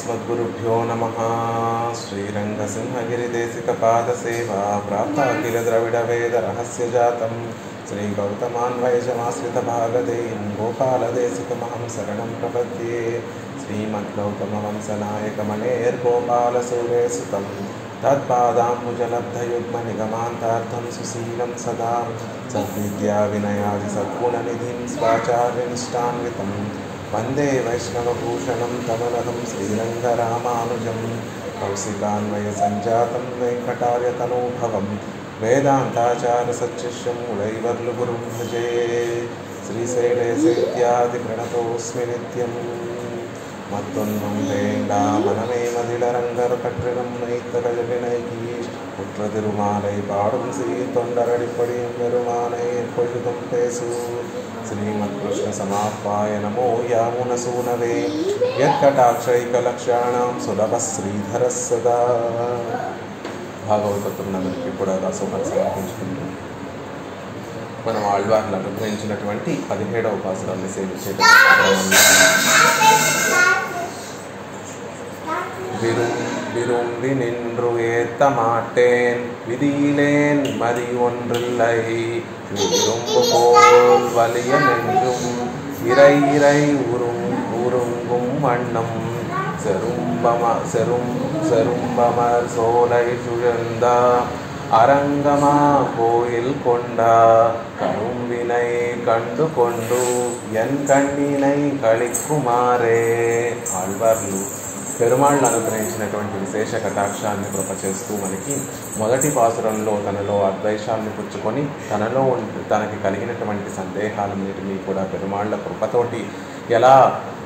अस्मद्गुरुभ्यो नमः। श्रीरङ्गसिंहगिरिदेशिकपादसेवा प्राप्ता किल द्रविडवेदरहस्यजातं श्रीगौतमान्वयजमाश्रितभागधेयं गोपालदेशिकमहं शरणं प्रपद्ये। श्रीमद्गौतमवंशनायकमणेर्गोपालसूरेसुतं तत्पादाम्बुजलब्धयुग्मनिगमान्तार्थं सुशीलं सदा सद्विद्याविनयादिसद्गुणनिधिं स्वाचार्यनिष्ठान्वितं वन्दे वैष्णवभूषणं तमलहं श्रीरङ्गरामानुजं कौशिकान्वयसञ्जातं वेङ्कटार्यतनूभवं वेदान्ताचार्यसच्शिष्यं मुरैवर्लुगुरुं भजे। श्रीशैलेशैत्यादिप्रणतोऽस्मि नित्यं मत्तुन्नं வேண்டாமனமே மதிலரங்கர் கற்றிடம் வைத்த கஜவினைக்கு குற்றதிருமாலை பாடும் சீர் தொண்டரடிப்படியும் பெருமானை எப்பொழுதும் பேசு. శ్రీమద్ కృష్ణ సమాప్యాయ నమో యామునసూనవే యత్కటాక్షైకలక్షాణం సులభ శ్రీధర సదా. భాగవతులందరికీ కూడా దాసోహం సమర్పించుకుంటూ మనం ఆళ్వార్లు అనుగ్రహించినటువంటి 17వ పాసురాన్ని సేవించేటప్పుడు விரும்பி நின்று ஏத்த மாட்டேன் விதியிலேன் மதி ஒன்றில்லை விரும்பு போல் வலிய நெஞ்சும் இறை இறை உருங்கும் வண்ணம் செரும்பமர் சோலை சுழந்த அரங்கமா கோயில் கொண்டா கரும்பினை கண்டு கொண்டு என் கண்ணினை கழிக்குமாరే. ఆళ్వార్లు పెరుమాళ్ళను అనుగ్రహించినటువంటి విశేష కటాక్షాన్ని కృపచేస్తూ మనకి మొదటి పాసురంలో తనలో అద్వైషాన్ని పుచ్చుకొని తనకి కలిగినటువంటి సందేహాలన్నిటినీ కూడా పెరుమాళ్ళ కృపతోటి ఎలా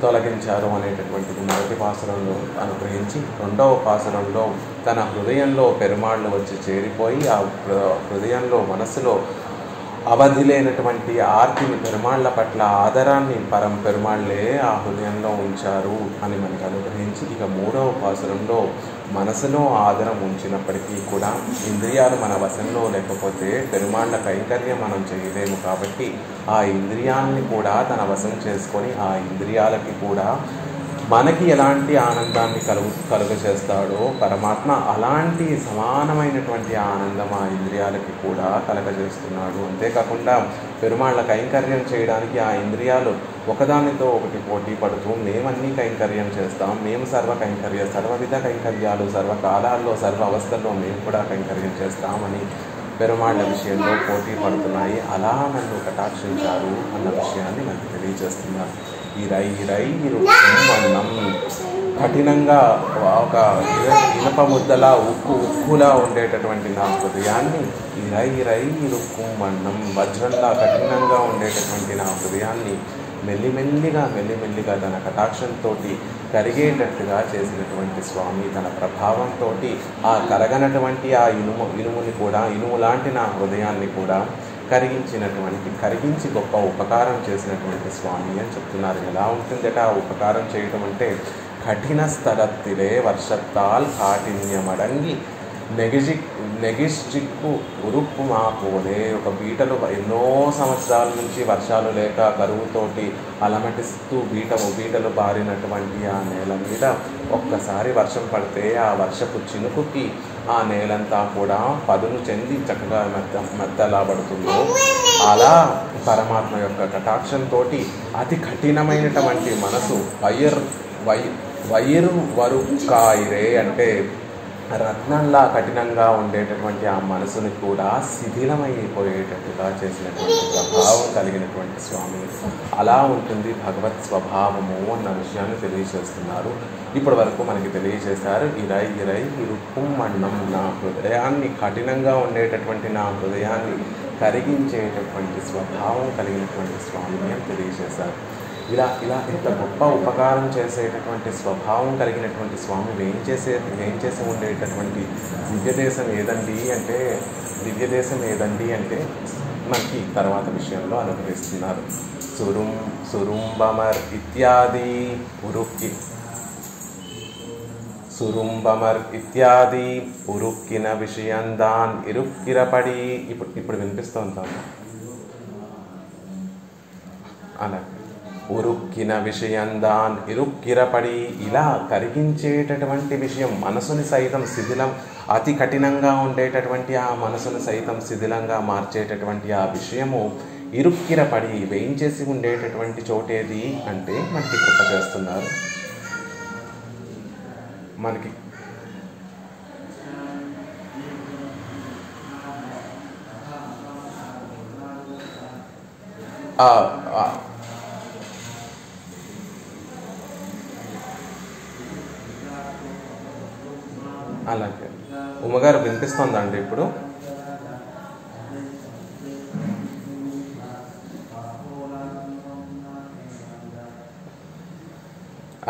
తొలగించారు అనేటటువంటిది మొదటి పాసురంలో అనుగ్రహించి, రెండవ పాసురంలో తన హృదయంలో పెరుమాళ్ళు వచ్చి చేరిపోయి ఆ హృదయంలో మనసులో అవధి లేనటువంటి ఆర్తిని పెరుమాళ్ల పట్ల ఆదరాన్ని పెరుమాళ్లే ఆ హృదయంలో ఉంచారు అని మనకు అనుగ్రహించి, ఇక మూడవ పాసురంలో మనసులో ఆదరం ఉంచినప్పటికీ కూడా ఇంద్రియాలు మన వశంలో లేకపోతే పెరుమాళ్ల కైంకర్యం మనం చేయలేము కాబట్టి ఆ ఇంద్రియాలని కూడా తన వశం చేసుకొని ఆ ఇంద్రియాలకి కూడా మనకి ఎలాంటి ఆనందాన్ని కలుగజేస్తాడో పరమాత్మ అలాంటి సమానమైనటువంటి ఆనందం ఆ ఇంద్రియాలకి కూడా కలగజేస్తున్నాడు. అంతేకాకుండా పెరుమాళ్ళ కైంకర్యం చేయడానికి ఆ ఇంద్రియాలు ఒకదానితో ఒకటి పోటీ పడుతూ మేమన్నీ కైంకర్యం చేస్తాం, మేము సర్వవిధ కైంకర్యాలు సర్వకాలాల్లో సర్వ అవస్థల్లో మేము కూడా కైంకర్యం చేస్తామని పెరుమాళ్ళ విషయంలో పోటీ పడుతున్నాయి. అలా నన్ను కటాక్షించారు అన్న విషయాన్ని మనకు తెలియజేస్తున్నారు. ఇరై కఠినంగా ఒక ఇనప ముద్దలా ఉక్కులా ఉండేటటువంటి నా హృదయాన్ని ఇరై ఇరుక్కుమన్నం వజ్రంలా కఠినంగా ఉండేటటువంటి నా హృదయాన్ని మెల్లిమెల్లిగా తన కటాక్షంతో కరిగేటట్టుగా చేసినటువంటి స్వామి తన ప్రభావంతో ఆ కరగనటువంటి ఆ ఇనుముని కూడా ఇనుము లాంటి నా హృదయాన్ని కూడా కరిగించి గొప్ప ఉపకారం చేసినటువంటి స్వామి అని చెప్తున్నారు. ఎలా ఉంటుందట ఆ ఉపకారం చేయటం అంటే, కఠిన స్థలత్తిలే వర్షత్తాల్ కాఠిన్యమడంగి నెగిజిక్కు ఉరుప్పు మాపోలే. ఒక బీటలు ఎన్నో సంవత్సరాల నుంచి వర్షాలు లేక కరువుతోటి అలమటిస్తూ బీటలు బారినటువంటి ఆ నేల మీద ఒక్కసారి వర్షం పడితే ఆ వర్షపు చినుకుకి ఆ నేలంతా కూడా పదును చెంది చక్కగా మెత్తలా పడుతుందో అలా పరమాత్మ యొక్క కటాక్షంతో అతి కఠినమైనటువంటి మనసు వైరు వరుకాయిరే అంటే రత్నంలా కఠినంగా ఉండేటటువంటి ఆ మనసుని కూడా శిథిలమైపోయేటట్టుగా చేసినటువంటి ప్రభావం కలిగినటువంటి స్వామి. అలా ఉంటుంది భగవత్ స్వభావము అన్న విషయాన్ని తెలియజేస్తున్నారు. ఇప్పటి వరకు మనకి తెలియజేశారు ఇరై ఇరుక్కుమన్నం, నా హృదయాన్ని కఠినంగా ఉండేటటువంటి నా హృదయాన్ని కరిగించేటటువంటి స్వభావం కలిగినటువంటి స్వామి అని తెలియజేశారు. ఇలా ఇంత గొప్ప ఉపకారం చేసేటటువంటి స్వభావం కలిగినటువంటి స్వామి ఏం చేసి ఉండేటటువంటి దివ్యదేశం ఏదండి అంటే మనకి తర్వాత విషయంలో అనుగ్రహిస్తున్నారు. సురుంబమర్ ఇత్యాది ఉరుక్కిన విషయందాన్ ఇరుక్కిరపడి. ఇప్పుడు వినిపిస్తూ ఉంటాము అలా ఉరుక్కిన విషయందాన్ ఇరుక్కిరపడి, ఇలా కరిగించేటటువంటి విషయం, మనసుని సైతం శిథిలం, అతి కఠినంగా ఉండేటటువంటి ఆ మనసును సైతం శిథిలంగా మార్చేటటువంటి ఆ విషయము ఇరుక్కిరపడి వేయించేసి ఉండేటటువంటి చోటేది అంటే మనకి కృప చేస్తున్నారు. మనకి అలాగే ఉమ్మగారు వినిపిస్తుందా అండి ఇప్పుడు?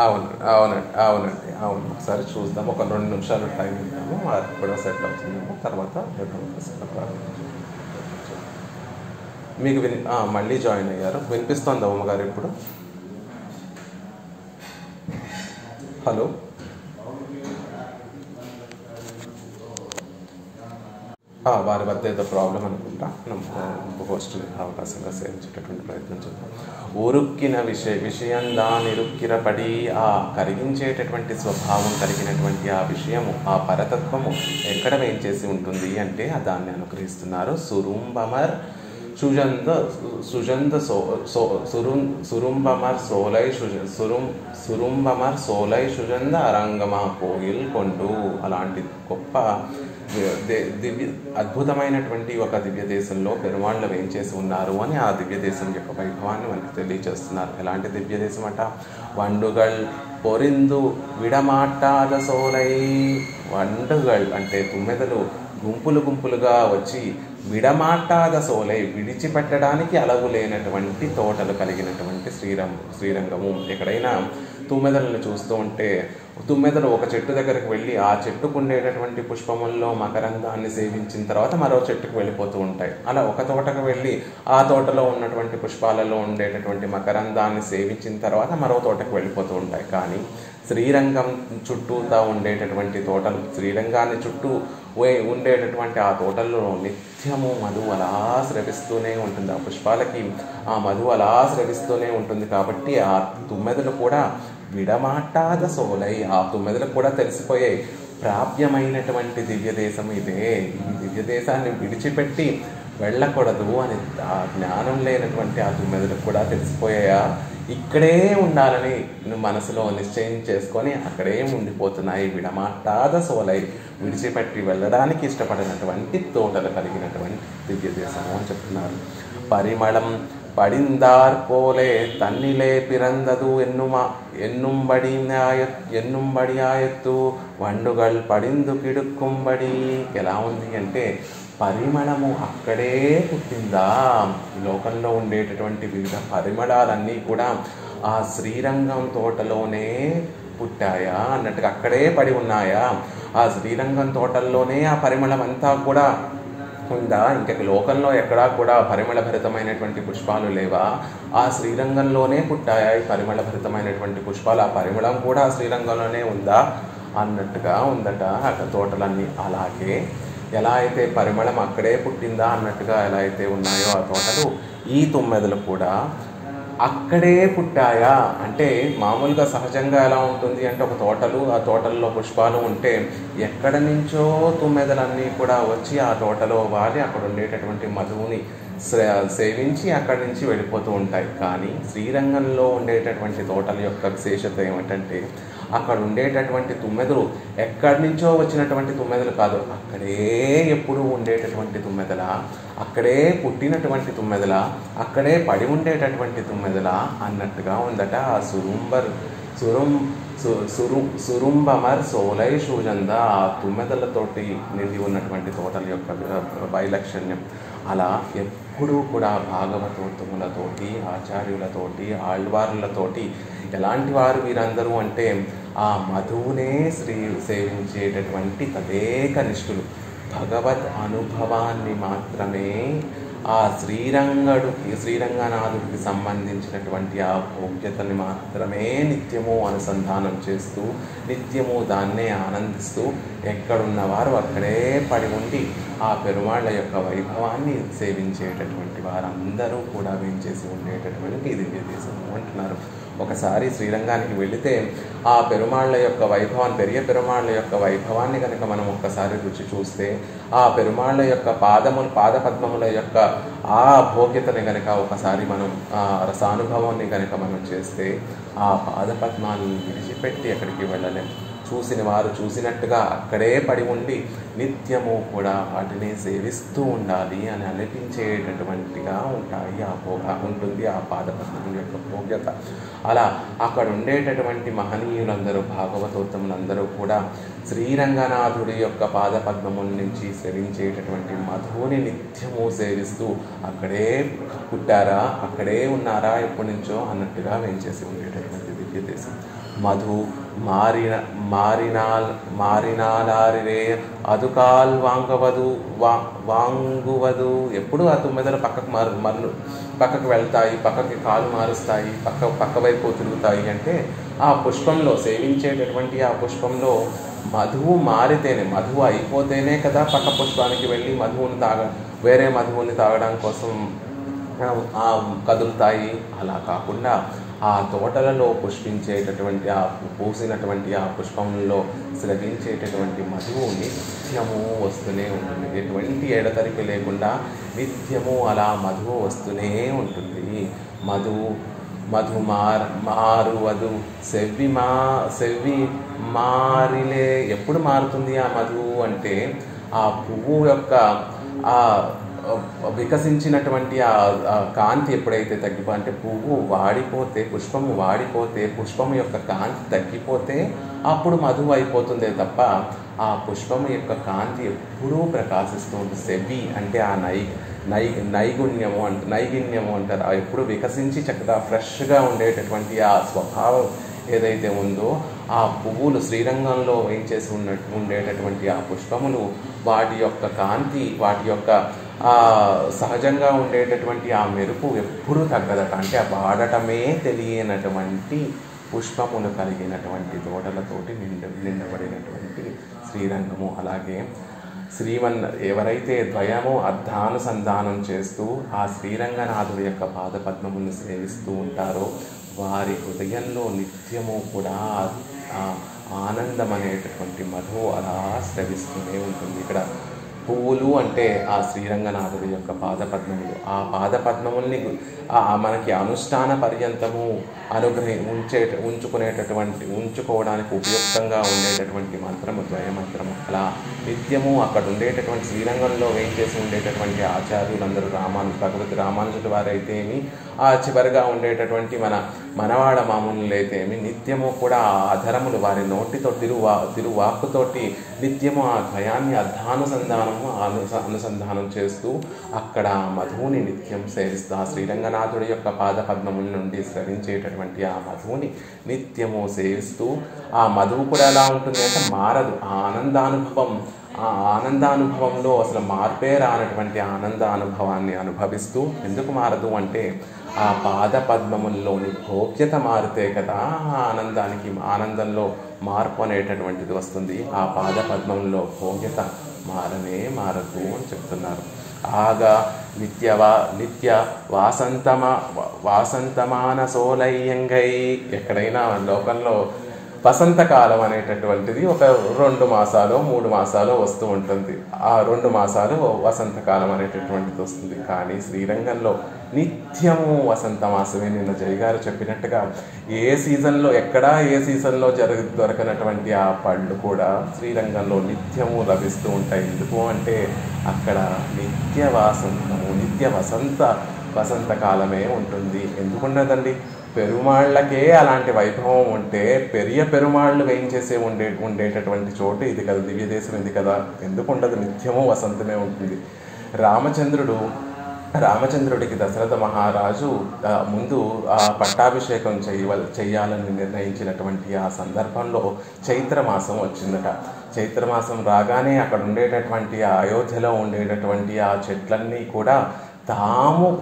అవునండి. ఒకసారి చూద్దాం, ఒక 2 నిమిషాలు టైం ఇద్దాము, అది కూడా సెట్ అవుతుందేమో. తర్వాత మీకు మళ్ళీ జాయిన్ అయ్యారు. వినిపిస్తుందా ఉమ్మగారు ఇప్పుడు? హలో, వారి వద్ద ఏదో ప్రాబ్లం అనుకుంటా. హోస్ట్ అవకాశంగా సేవించేటటువంటి ప్రయత్నం చేద్దాం. ఉరుక్కిన విషయం దాని ఇరుక్కిరపడి, ఆ కరిగించేటటువంటి స్వభావం కలిగినటువంటి ఆ విషయము, ఆ పరతత్వము ఎక్కడ వేయించేసి ఉంటుంది అంటే దాన్ని అనుగ్రహిస్తున్నారు. సురుంబమర్ సురుంబమర్ సోలై సుజంద అరంగమా కోయిల్ కొండు. అలాంటి గొప్ప దివ్య అద్భుతమైనటువంటి ఒక దివ్య దేశంలో పెరుమాళ్ళు వేయించేసి ఉన్నారు అని ఆ దివ్య దేశం యొక్క వైభవాన్ని మనకు తెలియజేస్తున్నారు. ఎలాంటి దివ్య దేశం అట? వండుగల్ పొరిందు విడమాటాద సోలై. వండుగల్ అంటే తుమ్మెదలు గుంపులుగా వచ్చి విడమాటాద సోలై, విడిచిపెట్టడానికి అలవు లేనటువంటి తోటలు కలిగినటువంటి శ్రీరంగము. ఎక్కడైనా తుమ్మెదలను చూస్తూ ఉంటే తుమ్మెదలు ఒక చెట్టు దగ్గరికి వెళ్ళి ఆ చెట్టుకు ఉండేటటువంటి పుష్పముల్లో మకరందాన్ని సేవించిన తర్వాత మరో చెట్టుకు వెళ్ళిపోతూ ఉంటాయి. అలా ఒక తోటకు వెళ్ళి ఆ తోటలో ఉన్నటువంటి పుష్పాలలో ఉండేటటువంటి మకరందాన్ని సేవించిన తర్వాత మరో తోటకు వెళ్ళిపోతూ ఉంటాయి. కానీ శ్రీరంగం చుట్టూతా ఉండేటటువంటి తోటలు, శ్రీరంగాన్ని చుట్టూ ఉండేటటువంటి ఆ తోటల్లో నిత్యము మధువు అలా స్రవిస్తూనే ఉంటుంది. ఆ పుష్పాలకి ఆ మధువు అలా స్రవిస్తూనే ఉంటుంది. కాబట్టి ఆ తుమ్మెదలు కూడా విడమాటాద సోలై, ఆ తుమ్మెదలకు కూడా తెలిసిపోయాయి ప్రాప్యమైనటువంటి దివ్య దేశం ఇదే, ఈ దివ్య దేశాన్ని విడిచిపెట్టి వెళ్ళకూడదు అని ఆ జ్ఞానం లేనటువంటి ఆ తుమ్మెదలకు కూడా తెలిసిపోయాయా, ఇక్కడే ఉండాలని మనసులో నిశ్చయం చేసుకొని అక్కడే ఉండిపోతున్నాయి. విడమాటాద సోలై, విడిచిపెట్టి వెళ్ళడానికి ఇష్టపడినటువంటి తోటలు కలిగినటువంటి దివ్య దేశము అని చెప్తున్నారు. పరిమళం படிந்தார் போலே தன்னிலே பிறந்தது ఎన్నుంబడియాయత్తు వండుగల్ పడిందు కిడుక్కుంబడి. ఎలా ఉంది అంటే పరిమళము అక్కడే పుట్టిందా. లోకంలో ఉండేటటువంటి వివిధ పరిమళాలన్నీ కూడా ఆ శ్రీరంగం తోటలోనే పుట్టాయా అన్నట్టుగా అక్కడే పడి ఉన్నాయా. ఆ శ్రీరంగం తోటల్లోనే ఆ పరిమళం అంతా కూడా ఉందా? ఇంక లోకంలో ఎక్కడా కూడా పరిమళభరితమైనటువంటి పుష్పాలు లేవా? ఆ శ్రీరంగంలోనే పుట్టాయా ఈ పరిమళభరితమైనటువంటి పుష్పాలు. ఆ పరిమళం కూడా ఆ శ్రీరంగంలోనే ఉందా అన్నట్టుగా ఉందట అక్కడ తోటలన్నీ. అలాగే ఎలా అయితే పరిమళం అక్కడే పుట్టిందా అన్నట్టుగా ఎలా అయితే ఉన్నాయో ఆ తోటలు, ఈ తుమ్మెదలు కూడా అక్కడే పుట్టాయా అంటే మామూలుగా సహజంగా ఎలా ఉంటుంది అంటే ఒక తోటలు, ఆ తోటల్లో పుష్పాలు ఉంటే ఎక్కడ నుంచో తుమ్మెదలన్నీ కూడా వచ్చి ఆ తోటలో వాలి అక్కడ ఉండేటటువంటి మధువుని సేవించి అక్కడి నుంచి వెళ్ళిపోతూ ఉంటాయి. కానీ శ్రీరంగంలో ఉండేటటువంటి తోటల యొక్క విశేషత ఏమిటంటే అక్కడ ఉండేటటువంటి తుమ్మెదలు ఎక్కడి నుంచో వచ్చినటువంటి తుమ్మెదలు కాదు, అక్కడే ఎప్పుడూ ఉండేటటువంటి తుమ్మెదల, అక్కడే పుట్టినటువంటి తుమ్మెదల, అక్కడే పడి ఉండేటటువంటి తుమ్మెదల అన్నట్టుగా ఉందట. ఆ సురుంబమర్ సోలై షూజంద, ఆ తుమ్మెదలతోటి నిండి ఉన్నటువంటి తోటల యొక్క వైలక్షణ్యం. అలా ఎప్పుడూ కూడా భాగవతోత్తములతోటి, ఆచార్యులతోటి, ఆళ్వారులతోటి ఎలాంటి వారు వీరందరూ అంటే ఆ మధువునే సేవించేటటువంటి తదేక నిష్ఠులు, భగవద్ అనుభవాన్ని మాత్రమే ఆ శ్రీరంగనాథుడికి సంబంధించినటువంటి ఆ భోగ్యతని మాత్రమే నిత్యము అనుసంధానం చేస్తూ నిత్యము దాన్నే ఆనందిస్తూ ఎక్కడున్నవారు అక్కడే పడి ఉండి ఆ పెరుమాళ్ళ యొక్క వైభవాన్ని సేవించేటటువంటి వారందరూ కూడా వేంచేసి ఉండేటటువంటి దివ్య దేశము అంటున్నారు. ఒకసారి శ్రీరంగానికి వెళితే ఆ పెరుమాళ్ళ యొక్క వైభవాన్ని, పెరియ పెరుమాళ్ళ యొక్క వైభవాన్ని కనుక మనం ఒక్కసారి రుచి చూస్తే, ఆ పెరుమాళ్ళ యొక్క పాదపద్మముల యొక్క ఆ భోగ్యతని కనుక ఒకసారి మనం రసానుభవాన్ని కనుక మనం చేస్తే ఆ పాదపద్మాలను విడిచిపెట్టి ఎక్కడికి వెళ్ళలేం. చూసిన వారు చూసినట్టుగా అక్కడే పడి ఉండి నిత్యము కూడా వాటిని సేవిస్తూ ఉండాలి అని అనిపించేటటువంటిగా ఉంటుంది ఆ పాదపద్మముల యొక్క భోగ్యత. అలా అక్కడ ఉండేటటువంటి మహనీయులందరూ, భాగవతోత్తములందరూ కూడా శ్రీరంగనాథుడి యొక్క పాదపద్మముల నుంచి సేవించేటటువంటి మధువుని నిత్యము సేవిస్తూ అక్కడే పుట్టారా, అక్కడే ఉన్నారా ఎప్పటి నుంచో అన్నట్టుగా వేంచేసి ఉండేటటువంటి దివ్య దేశం. మధు మారినాలారిరే అదుకాల్ వాంగువదు. ఎప్పుడు ఆ తుమ్మెదలు పక్కకు వెళ్తాయి, పక్కకి కాలు మారుస్తాయి, పక్క వైపు తిరుగుతాయి అంటే ఆ పుష్పంలో సేవించేటటువంటి ఆ పుష్పంలో మధువు మారితేనే, మధువు అయిపోతేనే కదా పక్క పుష్పానికి వెళ్ళి వేరే మధువుని తాగడం కోసం కదులుతాయి. అలా కాకుండా ఆ తోటలలో పుష్పించేటటువంటి పూసినటువంటి ఆ పుష్పంలో స్రవించేటటువంటి మధువు నిత్యము వస్తూనే ఉంటుంది. ఎటువంటి ఎడతెరిపి లేకుండా నిత్యము అలా మధువు వస్తూనే ఉంటుంది. మధు మారువదు సెవ్వి మారిలే. ఎప్పుడు మారుతుంది ఆ మధువు అంటే ఆ పువ్వు యొక్క ఆ వికసించినటువంటి ఆ కాంతి ఎప్పుడైతే అంటే పువ్వు వాడిపోతే, పుష్పము వాడిపోతే, పుష్పము యొక్క కాంతి తగ్గిపోతే అప్పుడు మధువు అయిపోతుందే తప్ప ఆ పుష్పము యొక్క కాంతి ఎప్పుడూ ప్రకాశిస్తూ ఉంటుంది. సెవి అంటే ఆ నైగుణ్యము అంటారు. ఎప్పుడు వికసించి చక్కగా ఫ్రెష్గా ఉండేటటువంటి ఆ స్వభావం ఏదైతే ఉందో ఆ పువ్వులు శ్రీరంగంలో వేయించేసి ఉండేటటువంటి ఆ పుష్పములు వాటి యొక్క కాంతి, వాటి యొక్క సహజంగా ఉండేటటువంటి ఆ మెరుపు ఎప్పుడూ తగ్గదట. అంటే ఆ వాడటమే తెలియనటువంటి పుష్పములు కలిగినటువంటి తోటలతోటి నిండబడినటువంటి శ్రీరంగము. అలాగే ఎవరైతే ద్వయము అర్థానుసంధానం చేస్తూ ఆ శ్రీరంగనాథుడి యొక్క పాదపద్మములను సేవిస్తూ ఉంటారో వారి హృదయంలో నిత్యము కూడా ఆనందం అనేటటువంటి మధువు అలా స్రవిస్తూనే ఉంటుంది. ఇక్కడ పువ్వులు అంటే ఆ శ్రీరంగనాథుడి యొక్క పాదపద్మములు. ఆ పాదపద్మముల్ని మనకి అనుష్ఠాన పర్యంతము ఉంచుకోవడానికి ఉపయుక్తంగా ఉండేటటువంటి మంత్రము ద్వయమంత్రము. అలా నిత్యము అక్కడ ఉండేటటువంటి శ్రీరంగంలో వేయించేసి ఉండేటటువంటి ఆచార్యులందరూ భగవతి రామానుజుల వారైతే ఏమి, ఆ చివరిగా ఉండేటటువంటి మనవాడ మామూలులైతే ఏమి నిత్యము కూడా ఆ అధరములు వారి నోటితో తిరువాక్కుతోటి నిత్యము ఆ ద్వయాన్ని అనుసంధానం చేస్తూ అక్కడ మధువుని నిత్యం సేవిస్తూ ఆ శ్రీరంగనాథుడి యొక్క పాదపద్మముల నుండి స్రవించేటటువంటి ఆ మధువుని నిత్యము సేవిస్తూ ఆ మధువు కూడా ఎలా ఉంటుంది అంటే మారదు. ఆ ఆనందానుభవంలో అసలు మార్పే రానటువంటి ఆనందానుభవాన్ని అనుభవిస్తూ, ఎందుకు మారదు అంటే ఆ పాదపద్మముల్లోని భోగ్యత మారితే కదా ఆనందంలో మార్పు అనేటటువంటిది వస్తుంది. ఆ పాదపద్మంలో భోగ్యత మారదు అని చెప్తున్నారు. ఆగా నిత్య వాసంతమాన సోలయ్యంగై. ఎక్కడైనా లోకంలో వసంతకాలం అనేటటువంటిది ఒక 2 మాసాలు 3 మాసాలు వస్తూ ఉంటుంది. ఆ 2 మాసాలు వసంతకాలం అనేటటువంటిది వస్తుంది. కానీ శ్రీరంగంలో నిత్యము వసంత మాసమే. నిన్న జయ గారు చెప్పినట్టుగా ఏ సీజన్లో దొరకనటువంటి ఆ పళ్ళు కూడా శ్రీరంగంలో నిత్యము లభిస్తూ ఉంటాయి. ఎందుకు అంటే అక్కడ నిత్య వసంతకాలమే ఉంటుంది. ఎందుకున్నదండి? పెరుమాళ్ళకే అలాంటి వైభవం ఉంటే పెరియ పెరుమాళ్ళు వేయించేసే ఉండేటటువంటి చోటు ఇది కదా, దివ్య దేశం ఇది కదా. ఎందుకు ఉండదు? నిత్యము వసంతమే ఉంటుంది. రామచంద్రుడికి దశరథ మహారాజు ముందు పట్టాభిషేకం చేయాలని నిర్ణయించినటువంటి ఆ సందర్భంలో చైత్రమాసం వచ్చిందట. చైత్రమాసం రాగానే అక్కడ ఉండేటటువంటి ఆ అయోధ్యలో ఉండేటటువంటి ఆ చెట్లన్నీ కూడా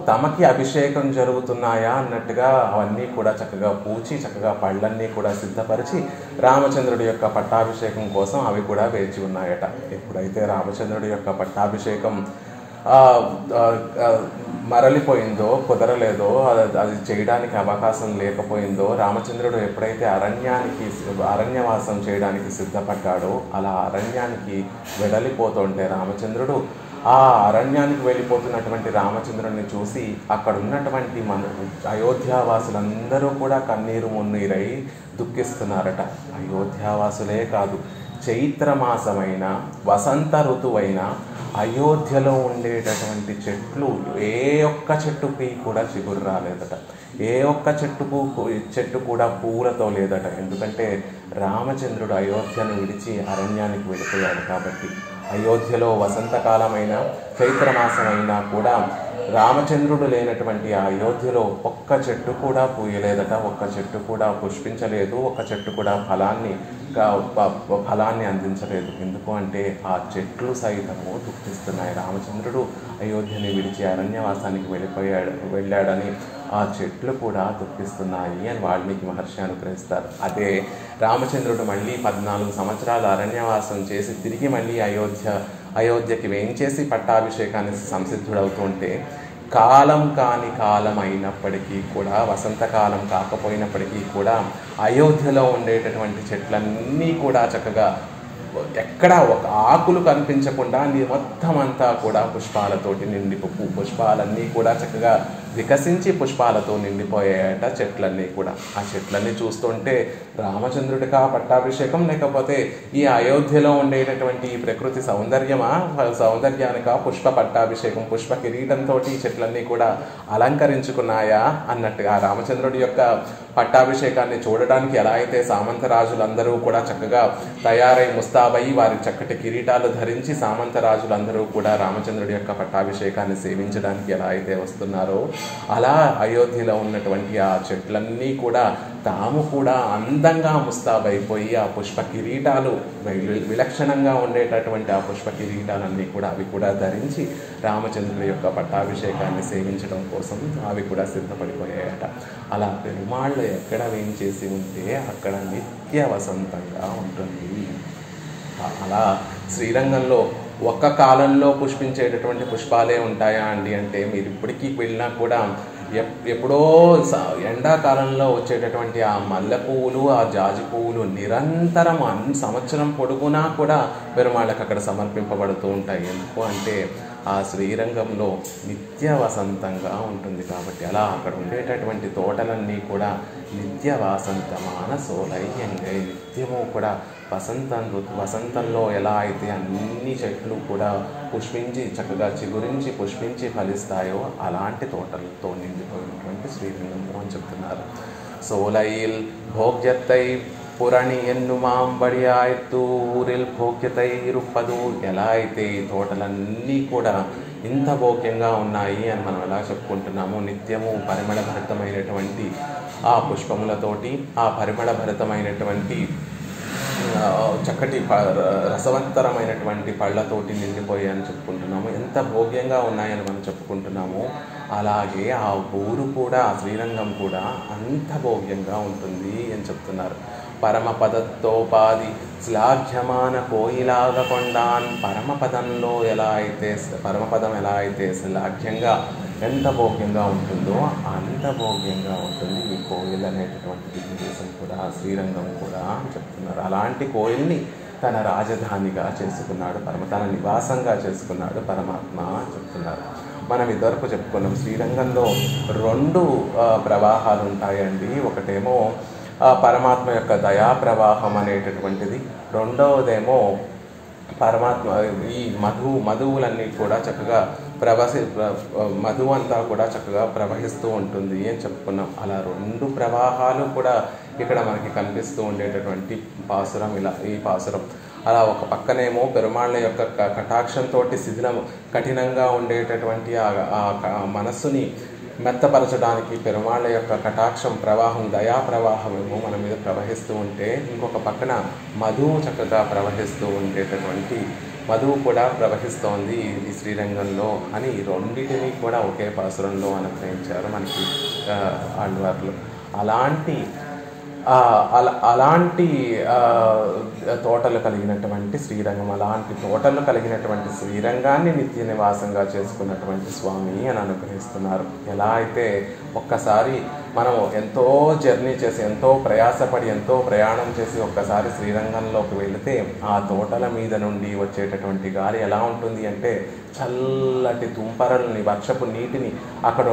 తమకి అభిషేకం జరుగుతున్నాయా అన్నట్టుగా అవన్నీ కూడా చక్కగా పూచి చక్కగా పళ్ళన్నీ కూడా సిద్ధపరిచి రామచంద్రుడి యొక్క పట్టాభిషేకం కోసం అవి కూడా వేచి ఉన్నాయట. ఎప్పుడైతే రామచంద్రుడి యొక్క పట్టాభిషేకం మరలిపోయిందో, కుదరలేదో, అది చేయడానికి అవకాశం లేకపోయిందో, రామచంద్రుడు ఎప్పుడైతే అరణ్యవాసం చేయడానికి సిద్ధపడ్డాడో అలా అరణ్యానికి వెడలిపోతుంటే రామచంద్రుడు ఆ అరణ్యానికి వెళ్ళిపోతున్నటువంటి రామచంద్రుడిని చూసి అక్కడ ఉన్నటువంటి అయోధ్యావాసులందరూ కూడా కన్నీరు మున్నీరై దుఃఖిస్తున్నారట. అయోధ్యావాసులే కాదు, చైత్రమాసమైన వసంత ఋతువైన అయోధ్యలో ఉండేటటువంటి చెట్లు ఏ ఒక్క చెట్టుకి కూడా చిగురు రాలేదట. ఏ ఒక్క చెట్టు కూడా పూలతో లేదట. ఎందుకంటే రామచంద్రుడు అయోధ్యను విడిచి అరణ్యానికి వెళ్ళిపోయాడు కాబట్టి. అయోధ్యలో వసంతకాలమైన చైత్రమాసమైనా కూడా రామచంద్రుడు లేనటువంటి ఆ అయోధ్యలో ఒక్క చెట్టు కూడా పూయలేదట, ఒక్క చెట్టు కూడా పుష్పించలేదు, ఒక్క చెట్టు కూడా ఫలాన్ని అందించలేదు. ఎందుకు అంటే ఆ చెట్లు సైతము దుఃఖిస్తున్నాయి. రామచంద్రుడు అయోధ్యని విడిచి అరణ్యవాసానికి వెళ్ళాడని ఆ చెట్లు కూడా దుఃఖిస్తున్నాయి అని వాల్మీకి మహర్షి అనుగ్రహిస్తారు. అదే రామచంద్రుడు మళ్ళీ 14 సంవత్సరాలు అరణ్యవాసం చేసి తిరిగి మళ్ళీ అయోధ్యకి వేయించేసి పట్టాభిషేకానికి సంసిద్ధుడవుతుంటే కాలం కాని కాలం అయినప్పటికీ కూడా, వసంతకాలం కాకపోయినప్పటికీ కూడా అయోధ్యలో ఉండేటటువంటి చెట్లన్నీ కూడా చక్కగా ఎక్కడా ఒక ఆకులు కనిపించకుండా మొత్తం అంతా కూడా పుష్పాలతోటి పుష్పాలన్నీ కూడా చక్కగా వికసించి పుష్పాలతో నిండిపోయాయట చెట్లన్నీ కూడా. ఆ చెట్లన్నీ చూస్తుంటే రామచంద్రుడికి ఆ పట్టాభిషేకం, లేకపోతే ఈ అయోధ్యలో ఉండేటటువంటి ఈ ప్రకృతి సౌందర్యానికి పుష్ప పట్టాభిషేకం, పుష్ప కిరీటంతో ఈ చెట్లన్నీ కూడా అలంకరించుకున్నాయా అన్నట్టుగా రామచంద్రుడి యొక్క పట్టాభిషేకాన్ని చూడడానికి ఎలా అయితే సామంతరాజులందరూ కూడా చక్కగా తయారై ముస్తాబై వారి చక్కటి కిరీటాలు ధరించి సామంతరాజులందరూ కూడా రామచంద్రుడి యొక్క పట్టాభిషేకాన్ని సేవించడానికి ఎలా అయితే వస్తున్నారో అలా అయోధ్యలో ఉన్నటువంటి ఆ చెట్లన్నీ కూడా తాము కూడా అందంగా ముస్తాబైపోయి ఆ పుష్ప కిరీటాలు విలక్షణంగా ఉండేటటువంటి ఆ పుష్ప కిరీటాలన్నీ కూడా అవి కూడా ధరించి రామచంద్రుడి యొక్క పట్టాభిషేకాన్ని సేవించడం కోసం అవి కూడా సిద్ధపడిపోయాయట. అలా పెరుమాళ్ళు ఎక్కడ వేయించేసి ఉంటే అక్కడ నిత్య వసంతంగా ఉంటుంది. అలా శ్రీరంగంలో ఒక్క కాలంలో పుష్పించేటటువంటి పుష్పాలే ఉంటాయా అండి అంటే, మీరు ఇప్పటికీ వెళ్ళినా కూడా ఎప్పుడో ఎండాకాలంలో వచ్చేటటువంటి ఆ మల్లె పువ్వులు, ఆ జాజి పువ్వులు నిరంతరం సంవత్సరం పొడుగునా కూడా పెరుమాళ్ళకి అక్కడ సమర్పింపబడుతూ ఉంటాయి. ఎందుకు అంటే ఆ శ్రీరంగంలో నిత్య వసంతంగా ఉంటుంది కాబట్టి. అలా అక్కడ ఉండేటటువంటి తోటలన్నీ నిత్య వాసంతమాన సోలయ్యంగై, నిత్యము కూడా వసంతంలో ఎలా అయితే అన్ని చెట్లు కూడా పుష్పించి చక్కగా చిగురించి పుష్పించి ఫలిస్తాయో అలాంటి తోటలతో నిండిపోయినటువంటి శ్రీరంగంలో అని చెప్తున్నారు. సోలైల్ భోగ్యత్తై పురణి ఎన్నుమాంబడియాయత్తు ఊరిల్ భోగ్యతై రుప్పదు. ఎలా అయితే ఈ తోటలన్నీ కూడా ఇంత భోగ్యంగా ఉన్నాయి అని మనం ఎలా చెప్పుకుంటున్నామో, నిత్యము పరిమళభరితమైనటువంటి ఆ పుష్పములతోటి, ఆ పరిమళభరితమైనటువంటి చక్కటి రసవంతరమైనటువంటి పళ్ళతోటి నిండిపోయాయని చెప్పుకుంటున్నాము. ఎంత భోగ్యంగా ఉన్నాయని మనం చెప్పుకుంటున్నాము, అలాగే ఆ ఊరు కూడా, ఆ శ్రీరంగం కూడా అంత భోగ్యంగా ఉంటుంది అని చెప్తున్నారు. పరమపదత్తోపాది శ్లాఘ్యమాన కోయిలాగ కొండాన్. పరమపదం ఎలా అయితే శ్లాఘ్యంగా ఎంత భోగ్యంగా ఉంటుందో అంత భోగ్యంగా ఉంటుంది ఈ కోయిల్ అనేటటువంటి ప్రదేశం కూడా, శ్రీరంగం కూడా అని చెప్తున్నారు. అలాంటి కోయిల్ని తన రాజధానిగా చేసుకున్నాడు, తన నివాసంగా చేసుకున్నాడు పరమాత్మ అని చెప్తున్నారు. మనం ఇదివరకు చెప్పుకున్నాం, శ్రీరంగంలో 2 ప్రవాహాలు ఉంటాయండి. ఒకటేమో పరమాత్మ యొక్క దయా ప్రవాహం అనేటటువంటిది, రెండవదేమో పరమాత్మ ఈ మధువులన్నీ కూడా చక్కగా మధువు అంతా కూడా చక్కగా ప్రవహిస్తూ ఉంటుంది అని చెప్పుకున్నాం. అలా 2 ప్రవాహాలు కూడా ఇక్కడ మనకి కనిపిస్తూ ఉండేటటువంటి పాసురం ఈ పాసురం. అలా ఒక పక్కనేమో పెరుమాళ్ళ యొక్క కటాక్షంతో కఠినంగా ఉండేటటువంటి ఆ మనస్సుని మెత్తపరచడానికి పెరుమాళ్ళ యొక్క కటాక్షం ప్రవాహం, దయా ప్రవాహం ఏమో మన మీద ప్రవహిస్తూ ఉంటే, ఇంకొక పక్కన మధువు చక్కగా ప్రవహిస్తూ ఉండేటటువంటి మధువు కూడా ప్రవహిస్తోంది ఈ శ్రీరంగంలో అని రెండింటినీ కూడా ఒకే పాసురంలో అనుగ్రహించారు మనకి ఆళ్వార్లు. అలాంటి తోటలు కలిగినటువంటి శ్రీరంగం, అలాంటి తోటలు కలిగినటువంటి శ్రీరంగాన్ని నిత్య నివాసంగా చేసుకున్నటువంటి స్వామి అని అనుగ్రహిస్తున్నారు. ఎలా అయితే ఒక్కసారి మనం ఎంతో జర్నీ చేసి, ఎంతో ప్రయాసపడి, ఎంతో ప్రయాణం చేసి ఒక్కసారి శ్రీరంగంలోకి వెళితే ఆ తోటల మీద నుండి వచ్చేటటువంటి గాలి ఎలా ఉంటుంది అంటే చల్లటి తుంపరల్ని, వర్షపు నీటిని, అక్కడ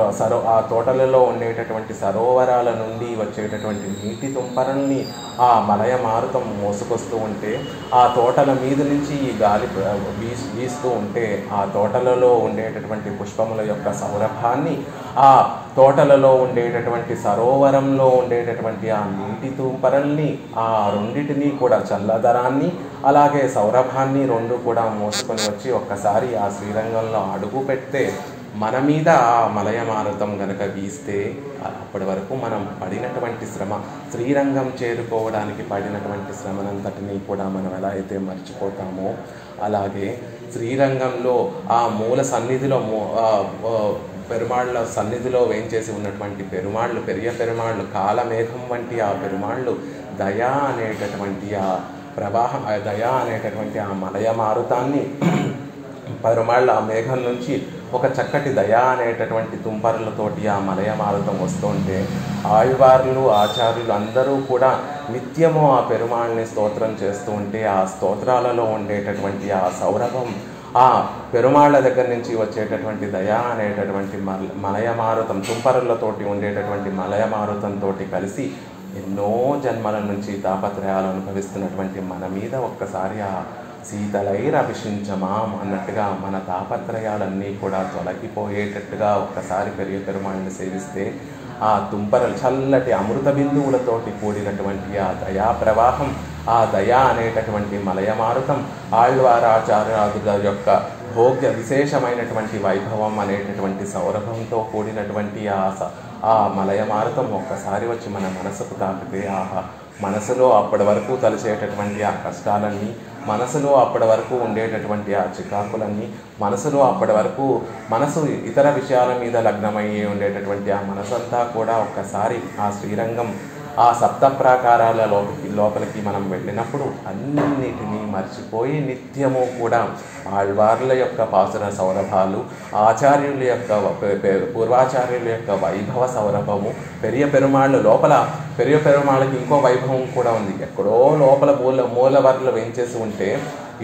ఆ తోటలలో ఉండేటటువంటి సరోవరాల నుండి వచ్చేటటువంటి నీటి తుంపరల్ని ఆ మలయ మారుతం మోసుకొస్తూ ఉంటే, ఆ తోటల మీద నుంచి ఈ గాలి వీస్తూ ఉంటే, ఆ తోటలలో ఉండేటటువంటి పుష్పముల యొక్క సౌరభాన్ని, ఆ తోటలలో ఉండేటటువంటి సరోవరంలో ఉండేటటువంటి ఆ నీటి తుంపరల్ని, ఆ రెండిటినీ కూడా చల్లదరాన్ని అలాగే సౌరభాన్ని రెండు కూడా మోసుకొని వచ్చి ఒక్కసారి ఆ శ్రీరంగంలో అడుగు పెడితే మన మీద ఆ మలయమారుతం గనక వీస్తే అప్పటి వరకు మనం పడినటువంటి శ్రమ, శ్రీరంగం చేరుకోవడానికి పడినటువంటి శ్రమనంతటినీ కూడా మనం ఎలా అయితే మర్చిపోతామో, అలాగే శ్రీరంగంలో ఆ మూల సన్నిధిలో పెరుమాళ్ళ సన్నిధిలో వేంచేసి ఉన్నటువంటి పెరుమాళ్ళు, పెరియ పెరుమాళ్ళు, కాలమేఘం వంటి ఆ పెరుమాళ్ళు దయా అనేటటువంటి ఆ ప్రవాహం, దయా అనేటటువంటి ఆ మలయ మారుతాన్ని పెరుమాళ్ళ ఆ మేఘం నుంచి ఒక చక్కటి దయా అనేటటువంటి తుంపరులతోటి ఆ మలయ మారుతం వస్తుంటే ఆళ్వార్లు, ఆచార్యులు అందరూ కూడా నిత్యము ఆ పెరుమాళ్ళని స్తోత్రం చేస్తూ ఉంటే ఆ స్తోత్రాలలో ఉండేటటువంటి ఆ సౌరభం, ఆ పెరుమాళ్ళ దగ్గర నుంచి వచ్చేటటువంటి దయా అనేటటువంటి మలయమారుతం, తుంపరులతోటి ఉండేటటువంటి మలయమారుతంతో కలిసి ఎన్నో జన్మల నుంచి తాపత్రయాలు అనుభవిస్తున్నటువంటి మన మీద ఒక్కసారి ఆ శీతలైరభిషించమాం అన్నట్టుగా మన తాపత్రయాలన్నీ కూడా తొలగిపోయేటట్టుగా ఒక్కసారి పెరుమాళ్ళని సేవిస్తే ఆ తుంపరలు చల్లటి అమృత బిందువులతోటి కూడినటువంటి ఆ దయా ప్రవాహం, ఆ దయా అనేటటువంటి మలయమారుతం, ఆళ్వారాచార్యాదుల యొక్క భోగ్య విశేషమైనటువంటి వైభవం అనేటటువంటి సౌరభంతో కూడినటువంటి ఆ మలయమారుతం ఒక్కసారి వచ్చి మన మనసుకు తాకితే ఆహా, మనసులో అప్పటి వరకు తలిచేటటువంటి ఆ కష్టాలన్నీ, మనసులో అప్పటి వరకు ఉండేటటువంటి ఆ చికాకులన్నీ, మనసులో అప్పటి వరకు మనసు ఇతర విషయాల మీద లగ్నమయ్యి ఉండేటటువంటి ఆ మనసంతా కూడా ఒక్కసారి ఆ శ్రీరంగం, ఆ సప్త ప్రాకారాల లోపలికి మనం వెళ్ళినప్పుడు అన్నిటినీ మర్చిపోయి నిత్యము కూడా ఆళ్వార్ల యొక్క పాసుర సౌరభాలు, ఆచార్యుల యొక్క పూర్వాచార్యుల యొక్క వైభవ సౌరభము, పెరియ పెరుమాళ్ళు లోపల, పెరియ పెరుమాళ్ళకి ఇంకో వైభవం కూడా ఉంది. ఎక్కడో లోపల మూలవర్లు వేంచేసి ఉంటే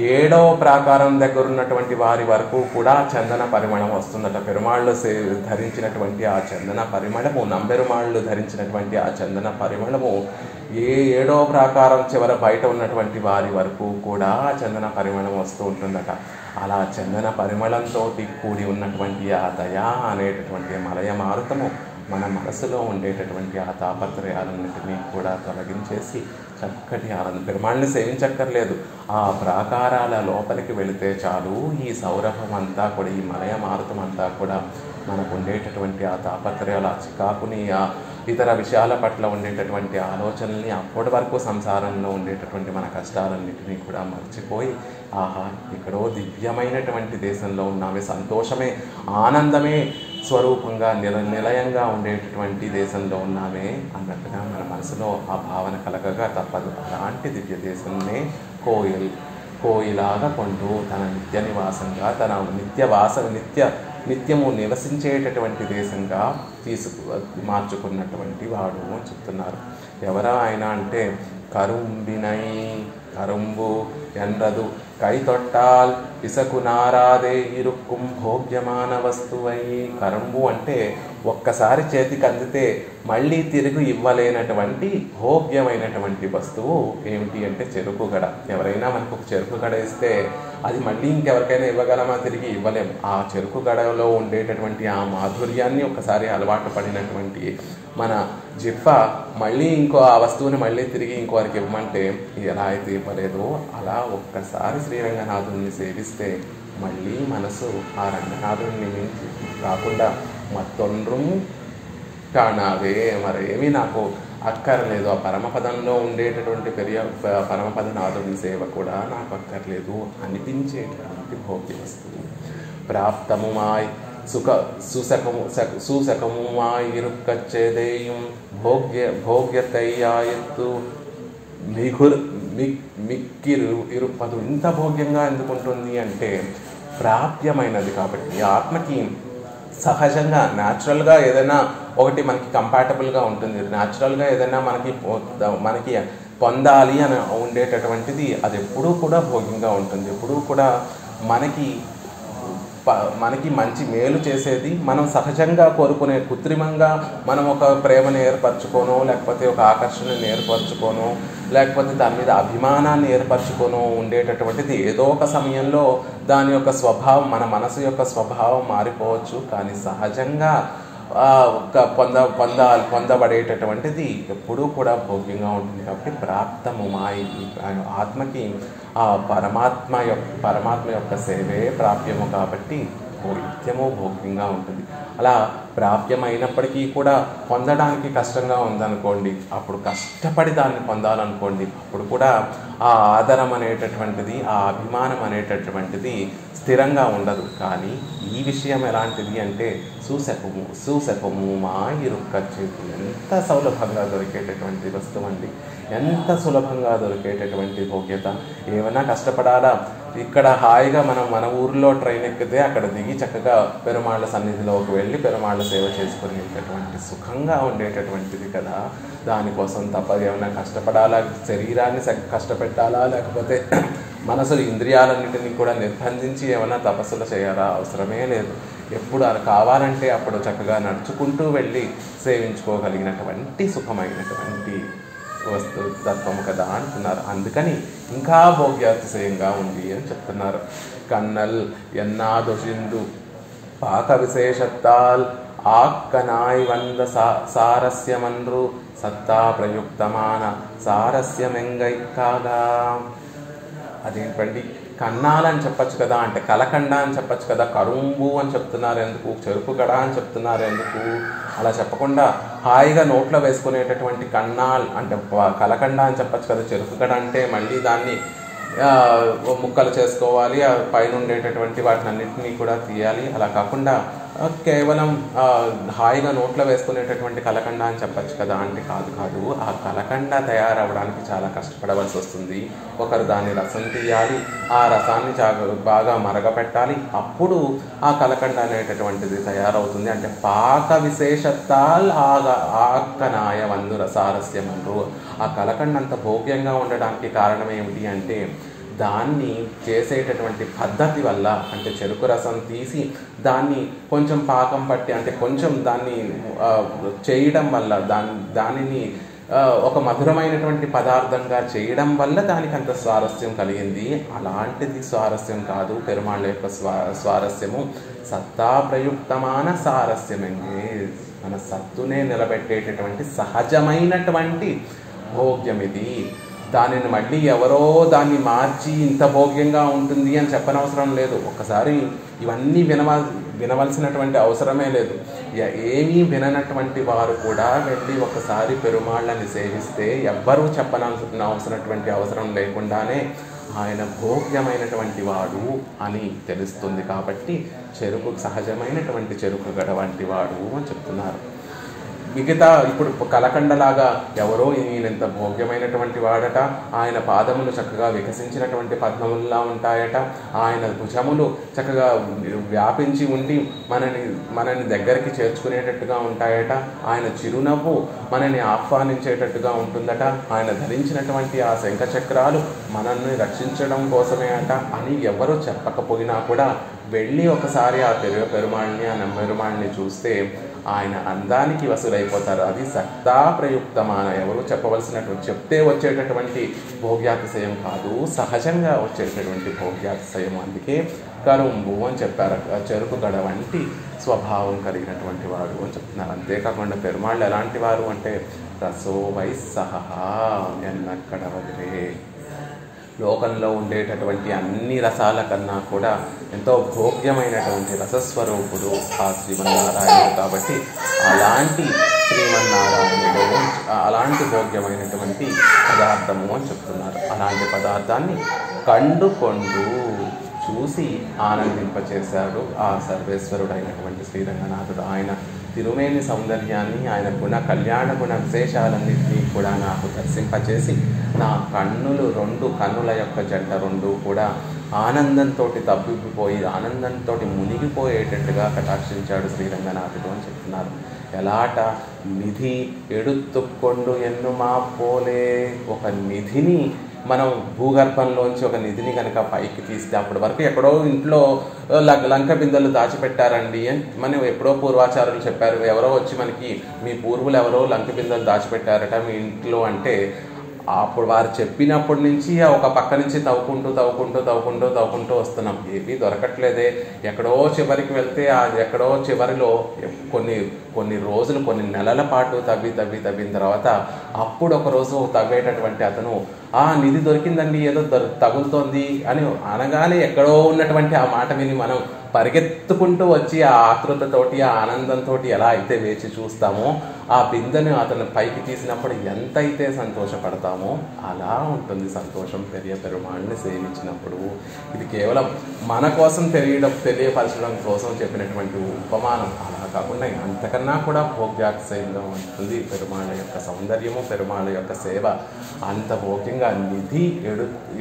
7వ ప్రాకారం దగ్గర ఉన్నటువంటి వారి వరకు కూడా చందన పరిమళం వస్తుందట. పెరుమాళ్ళు ధరించినటువంటి ఆ చందన పరిమళము, నంబెరుమాళ్ళు ధరించినటువంటి ఆ చందన పరిమళము 7వ ప్రాకారం చివర బయట ఉన్నటువంటి వారి వరకు కూడా చందన పరిమళం వస్తూ ఉంటుందట. అలా చందన పరిమళంతో కూడి ఉన్నటువంటి ఆ దయా అనేటటువంటి మలయ మారుతము మన మనసులో ఉండేటటువంటి ఆ తాపత్రయాలన్నింటినీ కూడా తొలగించేసి చక్కటి ఆనందం. పెరుమాళ్ళని సేవించక్కర్లేదు, ఆ ప్రాకారాల లోపలికి వెళితే చాలు ఈ సౌరభం అంతా కూడా, ఈ మలయ మారుతం అంతా కూడా మనకు ఉండేటటువంటి ఆ తాపత్రయాల, ఆ చికాకుని, ఆ ఇతర విషయాల పట్ల ఉండేటటువంటి ఆలోచనల్ని, అప్పటి వరకు సంసారంలో ఉండేటటువంటి మన కష్టాలన్నింటినీ కూడా మర్చిపోయి ఆహా, ఇక్కడో దివ్యమైనటువంటి దేశంలో ఉన్నామే, సంతోషమే ఆనందమే స్వరూపంగా నిలయంగా ఉండేటటువంటి దేశంలో ఉన్నామే అన్నట్టుగా మన మనసులో ఆ భావన కలగగా తప్పదు. అలాంటి దివ్య దేశంనే కోయిలాగా కొంటూ తన నిత్య నివాసంగా, తన నిత్యము నివసించేటటువంటి దేశంగా మార్చుకున్నటువంటి వాడు చెప్తున్నారు. ఎవరా ఆయన అంటే కరుంబినై, కరుంబు ఎండదు కైతొట్టాల్ పిసకు నారాదే ఇరుక్కుం భోగ్యమాన వస్తువై. కరుంబు అంటే ఒక్కసారి చేతికి అందితే మళ్ళీ తిరిగి ఇవ్వలేనటువంటి భోగ్యమైనటువంటి వస్తువు ఏమిటి అంటే చెరుకు గడ. ఎవరైనా మనకు ఒక చెరుకు గడ ఇస్తే అది మళ్ళీ ఇంకెవరికైనా ఇవ్వగలమా? తిరిగి ఇవ్వలేము. ఆ చెరుకు గడలో ఉండేటటువంటి ఆ మాధుర్యాన్ని ఒకసారి అలవాటు పడినటువంటి మన జిప్ప మళ్ళీ ఆ వస్తువుని మళ్ళీ తిరిగి ఇంకోరికి ఇవ్వమంటే ఎలా అయితే ఇవ్వలేదో అలా ఒక్కసారి శ్రీరంగనాథుని సేవిస్తే మళ్ళీ మనసు ఆ రంగనాథుని కాకుండా మత్తొండ్రు కానావే, మరేమి నాకు అక్కర్లేదు, ఆ పరమపదంలో ఉండేటటువంటి పరమపదనాథుని సేవ కూడా నాకు అక్కర్లేదు అనిపించేటటువంటి భోగ్య వస్తువు. ప్రాప్తముమాయ్ సుసకముమాయ్ ఇరుక్కచ్చేదేయం భోగ్యతయ్యాయత్తు మిక్కిరు ఇరుప్పదు. ఇంత భోగ్యంగా ఎందుకుంటుంది అంటే ప్రాప్యమైనది కాబట్టి. ఆత్మకి సహజంగా న్యాచురల్గా ఏదైనా ఒకటి మనకి కంపాటబుల్గా ఉంటుంది, న్యాచురల్గా ఏదైనా మనకి పొందాలి అని ఉండేటటువంటిది అది ఎప్పుడూ కూడా భోగ్యంగా ఉంటుంది. ఎప్పుడూ కూడా మనకి మంచి మేలు చేసేది మనం సహజంగా కోరుకునే, కృత్రిమంగా మనం ఒక ప్రేమను ఏర్పరచుకోనో, లేకపోతే ఒక ఆకర్షణను ఏర్పరచుకోనో, లేకపోతే దాని మీద అభిమానాన్ని ఏర్పరచుకోనో ఉండేటటువంటిది ఏదో ఒక సమయంలో దాని యొక్క స్వభావం, మన మనసు యొక్క స్వభావం మారిపోవచ్చు. కానీ సహజంగా పొందబడేటటువంటిది ఎప్పుడూ కూడా భోగ్యంగా ఉంటుంది. కాబట్టి ప్రాప్తము ఆత్మకి ఆ పరమాత్మ యొక్క సేవే ప్రాప్యము కాబట్టి నిత్యము భోగ్యంగా ఉంటుంది. అలా ప్రాప్యమైనప్పటికీ కూడా పొందడానికి కష్టంగా ఉందనుకోండి, అప్పుడు కష్టపడి దాన్ని పొందాలనుకోండి, అప్పుడు కూడా ఆ ఆదరం అనేటటువంటిది, ఆ అభిమానం అనేటటువంటిది స్థిరంగా ఉండదు. కానీ ఈ విషయం ఎలాంటిది అంటే సుసకము మా ఇరుక్కచ్చేది. ఎంత సౌలభంగా దొరికేటటువంటి వస్తువు అండి, ఎంత సులభంగా దొరికేటటువంటి భోగ్యత. ఏమైనా కష్టపడాలా, ఇక్కడ హాయిగా మన ఊరిలో ట్రైన్ ఎక్కితే అక్కడ దిగి చక్కగా పెరుమాళ్ళ సన్నిధిలోకి వెళ్ళి పెరుమాళ్ళ సేవ చేసుకునేటటువంటి సుఖంగా ఉండేటటువంటిది కదా. దానికోసం తప్ప ఏమైనా కష్టపడాలా, శరీరాన్ని కష్టపెట్టాలా, లేకపోతే మనసు ఇంద్రియాలన్నింటినీ కూడా నిర్బంధించి ఏమైనా తపస్సులు చేయాలా? అవసరమే లేదు. ఎప్పుడు అది కావాలంటే అప్పుడు చక్కగా నడుచుకుంటూ వెళ్ళి సేవించుకోగలిగినటువంటి సుఖమైనటువంటి తత్వము కదా అంటున్నారు. అందుకని ఇంకా భోగ్యాతిశయంగా ఉంది అని చెప్తున్నారు. కన్నల్ ఎన్నాదొషిందు పాక విశేషత్తాల్ ఆక్కనాయ్ వంద సారస్యమన్రు సత్తా ప్రయుక్తమాన సారస్యమెంగైకాగా. అదేంటండి, కన్నాలని చెప్పచ్చు కదా, అంటే కలకండ అని చెప్పచ్చు కదా, కరుంబు అని చెప్తున్నారు ఎందుకు, చెరుకు గడ అని చెప్తున్నారు ఎందుకు? అలా చెప్పకుండా హాయిగా నోట్లో వేసుకునేటటువంటి కన్నాల్ అంటే కలకండ అని చెప్పచ్చు కదా. చెరుకు గడ అంటే మళ్ళీ దాన్ని ముక్కలు చేసుకోవాలి, పైన ఉండేటటువంటి వాటిని అన్నింటినీ కూడా తీయాలి. అలా కాకుండా కేవలం హాయిగా నోట్లో వేసుకునేటటువంటి కలకండ అని చెప్పచ్చు కదా అంటే కాదు. ఆ కలకండ తయారవడానికి చాలా కష్టపడవలసి వస్తుంది. ఒకరు దాని రసం తీయాలి, ఆ రసాన్ని బాగా మరగపెట్టాలి, అప్పుడు ఆ కలకండ అనేటటువంటిది తయారవుతుంది. అంటే పాక విశేషత్తాల్ ఆక్కనాయ వందు రసారస్యమన్రు. ఆ కలకండ అంత భోగ్యంగా ఉండడానికి కారణం ఏమిటి అంటే దాన్ని చేసేటటువంటి పద్ధతి వల్ల. అంటే చెరుకు రసం తీసి దాన్ని కొంచెం పాకం పట్టి, అంటే కొంచెం దాన్ని చేయడం వల్ల, దానిని ఒక మధురమైనటువంటి పదార్థంగా చేయడం వల్ల దానికి అంత స్వారస్యం కలిగింది. అలాంటిది స్వారస్యం కాదు పెరుమాళ్ళ యొక్క స్వారస్యము. సత్తా ప్రయుక్తమాన సారస్యమే, మన సత్తునే నిలబెట్టేటటువంటి సహజమైనటువంటి భోగ్యం ఇది. దానిని మళ్ళీ ఎవరో దాన్ని మార్చి ఇంత భోగ్యంగా ఉంటుంది అని చెప్పనవసరం లేదు. ఒక్కసారి ఇవన్నీ వినవలసినటువంటి అవసరమే లేదు. ఏమీ విననటువంటి వారు కూడా వెళ్ళి ఒకసారి పెరుమాళ్ళని సేవిస్తే ఎవ్వరూ చెప్పనవసరటువంటి అవసరం లేకుండానే ఆయన భోగ్యమైనటువంటి వాడు అని తెలుస్తుంది. కాబట్టి చెరుకు సహజమైనటువంటి చెరుకు గడ వంటి వాడు అని చెప్తున్నారు. మిగతా ఇప్పుడు కలకండలాగా ఎవరో ఈయనంత భోగ్యమైనటువంటి వాడట, ఆయన పాదములు చక్కగా వికసించినటువంటి పద్మముల్లా ఉంటాయట, ఆయన భుజములు చక్కగా వ్యాపించి ఉండి మనని దగ్గరికి చేర్చుకునేటట్టుగా ఉంటాయట, ఆయన చిరునవ్వు మనని ఆహ్వానించేటట్టుగా ఉంటుందట, ఆయన ధరించినటువంటి ఆ శంఖచక్రాలు మనల్ని రక్షించడం కోసమే అట అని ఎవరు చెప్పకపోయినా కూడా వెళ్ళి ఒకసారి ఆ పెరుమాళ్ళని, ఆ నెమ్మెరుమాళ్ళని చూస్తే ఆయన అందానికి వసూలైపోతారు. అది సత్తా ప్రయుక్తమాన, ఎవరు చెప్పవలసినటువంటి, చెప్తే వచ్చేటటువంటి భోగ్యాతిశయం కాదు, సహజంగా వచ్చేటటువంటి భోగ్యాతిశయం. అందుకే కరుంబు అని చెప్పారు, చెరుకు గడ వంటి స్వభావం కలిగినటువంటి వాడు అని చెప్తున్నారు. అంతేకాకుండా పెరుమాళ్ళు ఎలాంటి వారు అంటే రసో వై సహ ఎన్నక్కడ వదిలే. లోకంలో ఉండేటటువంటి అన్ని రసాల కన్నా కూడా ఎంతో భోగ్యమైనటువంటి రసస్వరూపుడు ఆ శ్రీమన్నారాయణుడు. కాబట్టి అలాంటి శ్రీమన్నారాయణుడు అలాంటి భోగ్యమైనటువంటి పదార్థము అని చెప్తున్నారు. అలాంటి పదార్థాన్ని కండుకొండు చూసి ఆనందింపచేశాడు ఆ సర్వేశ్వరుడైనటువంటి శ్రీరంగనాథుడు. ఆయన తిరుమేని సౌందర్యాన్ని, ఆయన కళ్యాణ గుణ విశేషాలన్నింటినీ కూడా నాకు దర్శింపచేసి నా రెండు కన్నుల యొక్క జంట రెండు కూడా ఆనందంతో తప్పిపోయి ఆనందంతో మునిగిపోయేటట్టుగా కటాక్షించాడు శ్రీరంగనాథుడు అని చెప్తున్నారు. ఎలాట నిధి ఎడుతుక్కొండు ఎన్నుమా పోలే, ఒక నిధిని మనం భూగర్భంలోంచి ఒక నిధిని కనుక పైకి తీస్తే అప్పటి వరకు ఎక్కడో ఇంట్లో లంక బిందెలు దాచిపెట్టారండి అని మనం ఎప్పుడో పూర్వాచారులు చెప్పారు. ఎవరో వచ్చి మనకి మీ పూర్వులు ఎవరో లంక బిందెలు దాచిపెట్టారట మీ ఇంట్లో అంటే, అప్పుడు వారు చెప్పినప్పటి నుంచి ఒక పక్క నుంచి తవ్వుకుంటూ వస్తున్నాం. ఏవి దొరకట్లేదే. ఎక్కడో చివరికి వెళ్తే ఎక్కడో చివరిలో కొన్ని రోజులు కొన్ని నెలల పాటు తవ్విన తర్వాత అప్పుడు ఒక రోజు తవ్వేటటువంటి అతను ఆ నిధి దొరికిందండి, ఏదో తగులుతోంది అని అనగానే ఎక్కడో ఉన్నటువంటి ఆ మాట విని మనం పరిగెత్తుకుంటూ వచ్చి ఆ ఆతృతతోటి ఆ ఆనందంతో ఎలా అయితే వేచి చూస్తామో, ఆ బిందెను అతను పైకి తీసినప్పుడు ఎంతైతే సంతోషపడతామో అలా ఉంటుంది సంతోషం పెరుమాళ్ళని సేవించినప్పుడు. ఇది కేవలం మన కోసం తెలియపరచడం కోసం చెప్పినటువంటి ఉపమానం. అలా కాకుండా అంతకన్నా కూడా భోగ్యాతిశయంగా ఉంటుంది పెరుమాళ్ళ యొక్క సౌందర్యము, పెరుమాళ్ళ యొక్క సేవ. అంత భోగ్యంగా నిధి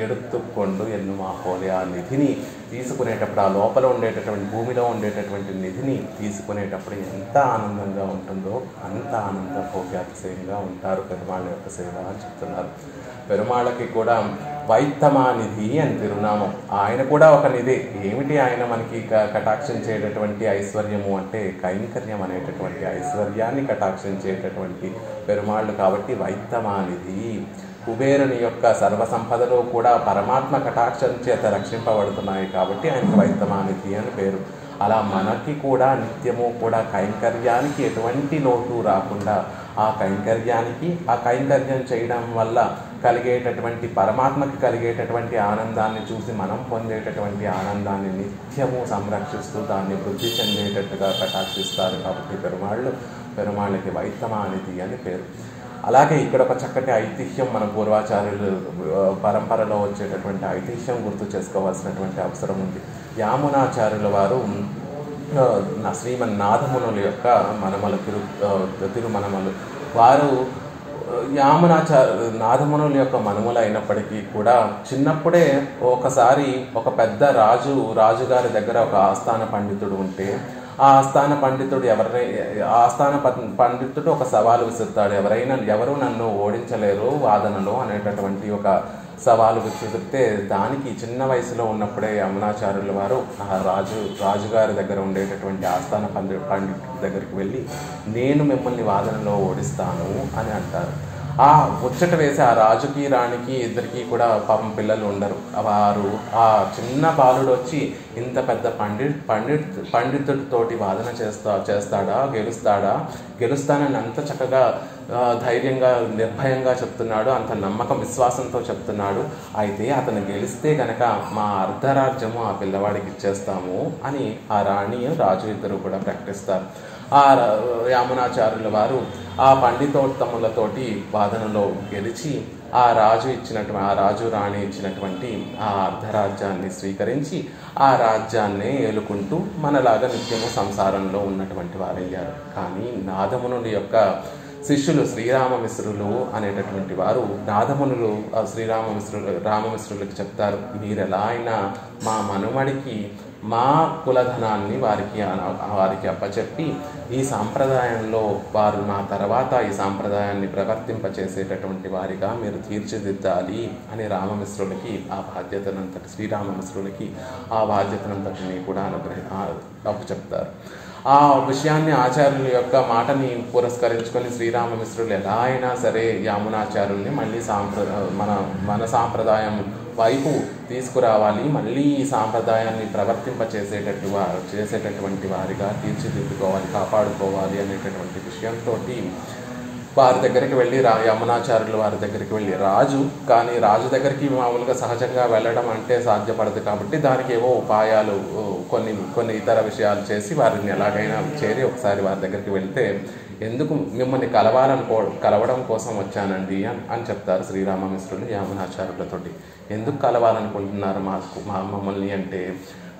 ఎడుతుక్కొండు ఎన్నుమా పోలే, ఆ నిధిని తీసుకునేటప్పుడు ఆ లోపల ఉండేటటువంటి భూమిలో ఉండేటటువంటి నిధిని తీసుకునేటప్పుడు ఎంత ఆనందంగా ఉంటుందో అంత ఆనంద భోగ్యాతిశయంగా ఉంటారు పెరుమాళ్ళ యొక్క సేవ అని చెప్తున్నారు. పెరుమాళ్ళకి కూడా వైత్తమానిధి అని తిరునామం. ఆయన కూడా ఒక నిధి. ఏమిటి ఆయన మనకి కటాక్షించేటటువంటి ఐశ్వర్యము అంటే కైంకర్యం అనేటటువంటి ఐశ్వర్యాన్ని కటాక్షించేటటువంటి పెరుమాళ్ళు కాబట్టి వైత్తమానిధి. కుబేరుని యొక్క సర్వసంపదలో కూడా పరమాత్మ కటాక్షం చేత రక్షింపబడుతున్నాయి కాబట్టి ఆయనకు వైత్తమానిధి అని పేరు. అలా మనకి కూడా నిత్యము కూడా కైంకర్యానికి ఎటువంటి లోటు రాకుండా ఆ కైంకర్యం చేయడం వల్ల కలిగేటటువంటి పరమాత్మకి కలిగేటటువంటి ఆనందాన్ని చూసి మనం పొందేటటువంటి ఆనందాన్ని నిత్యము సంరక్షిస్తూ దాన్ని వృద్ధి చెందేటట్టుగా కటాక్షిస్తారు కాబట్టి పెరుమాళ్ళకి వైత్తమానిధి అని పేరు. అలాగే ఇక్కడ ఒక చక్కటి ఐతిహ్యం మన పూర్వాచార్యులు పరంపరలో వచ్చేటటువంటి ఐతిహ్యం గుర్తు చేసుకోవాల్సినటువంటి అవసరం ఉంది. యామునాచార్యుల వారు శ్రీమన్నాథమునుల యొక్క మనమలు తిరుమనమలు వారు నాథమునుల యొక్క మనుమలు అయినప్పటికీ కూడా చిన్నప్పుడే ఒకసారి ఒక పెద్ద రాజుగారి దగ్గర ఒక ఆస్థాన పండితుడు ఉంటే ఆ ఆస్థాన పండితుడు ఒక సవాలు విసురుతాడు. ఎవరు నన్ను ఓడించలేరు వాదనలో అనేటటువంటి ఒక సవాలు విసిరితే దానికి చిన్న వయసులో ఉన్నప్పుడే యమునాచార్యుల వారు ఆ రాజుగారి దగ్గర ఉండేటటువంటి ఆస్థాన పండితుడి దగ్గరికి వెళ్ళి నేను మిమ్మల్ని వాదనలో ఓడిస్తాను అని అంటారు. ఆ ముచ్చట వేసి ఆ రాజుకి రాణికి ఇద్దరికి కూడా పాపం పిల్లలు ఉండరు. వారు ఆ చిన్న బాలుడు వచ్చి ఇంత పెద్ద పండితుడితోటి వాదన గెలుస్తానని అంత చక్కగా ధైర్యంగా నిర్భయంగా చెప్తున్నాడు, అంత నమ్మకం విశ్వాసంతో చెప్తున్నాడు. అయితే అతను గెలిస్తే గనక మా అర్ధరాజ్యము ఆ పిల్లవాడికి ఇచ్చేస్తాము అని ఆ రాణి రాజు ఇద్దరు కూడా ప్రకటిస్తారు. ఆ యామునాచార్యుల వారు ఆ పండితోత్తములతోటి వాదనలో గెలిచి ఆ రాజు రాణి ఇచ్చినటువంటి ఆ అర్ధరాజ్యాన్ని స్వీకరించి ఆ రాజ్యాన్ని ఏలుకుంటూ మనలాగా నిత్యము సంసారంలో ఉన్నటువంటి వారయ్యారు. కానీ నాథమునుడి యొక్క శిష్యులు శ్రీరామమిశ్రులు అనేటటువంటి వారు నాథమునులు రామమిశ్రులకు చెప్తారు, మీరెలా అయినా మా మనుమడికి మా కులధనాన్ని వారికి అప్పచెప్పి ఈ సాంప్రదాయంలో వారు నా తర్వాత ఈ సాంప్రదాయాన్ని ప్రవర్తింపచేసేటటువంటి వారిగా మీరు తీర్చిదిద్దాలి అని శ్రీరామమిశ్రులకి ఆ బాధ్యతనంతటిని కూడా అప్పచెప్తారు. ఆ విషయాన్ని ఆచార్యుల యొక్క మాటని పురస్కరించుకొని శ్రీరామమిశ్రులు ఎలా అయినా సరే యామునాచార్యుల్ని మళ్ళీ మన సాంప్రదాయం వైపు తీసుకురావాలి, మళ్ళీ ఈ సాంప్రదాయాన్ని చేసేటటువంటి వారిగా తీర్చిదిద్దుకోవాలి, కాపాడుకోవాలి అనేటటువంటి విషయంతో వారి దగ్గరికి వెళ్ళి యమునాచార్యులు వారి దగ్గరికి వెళ్ళి రాజు, కానీ రాజు దగ్గరికి మామూలుగా సహజంగా వెళ్ళడం అంటే సాధ్యపడదు కాబట్టి దానికి ఏవో ఉపాయాలు కొన్ని ఇతర విషయాలు చేసి వారిని ఎలాగైనా చేరి ఒకసారి వారి దగ్గరికి వెళ్తే, ఎందుకు మిమ్మల్ని కలవడం కోసం వచ్చానండి అని చెప్తారు శ్రీరామమిశ్రులు యమునాచార్యులతోటి. ఎందుకు కలవాలనుకుంటున్నారు మమ్మల్ని అంటే,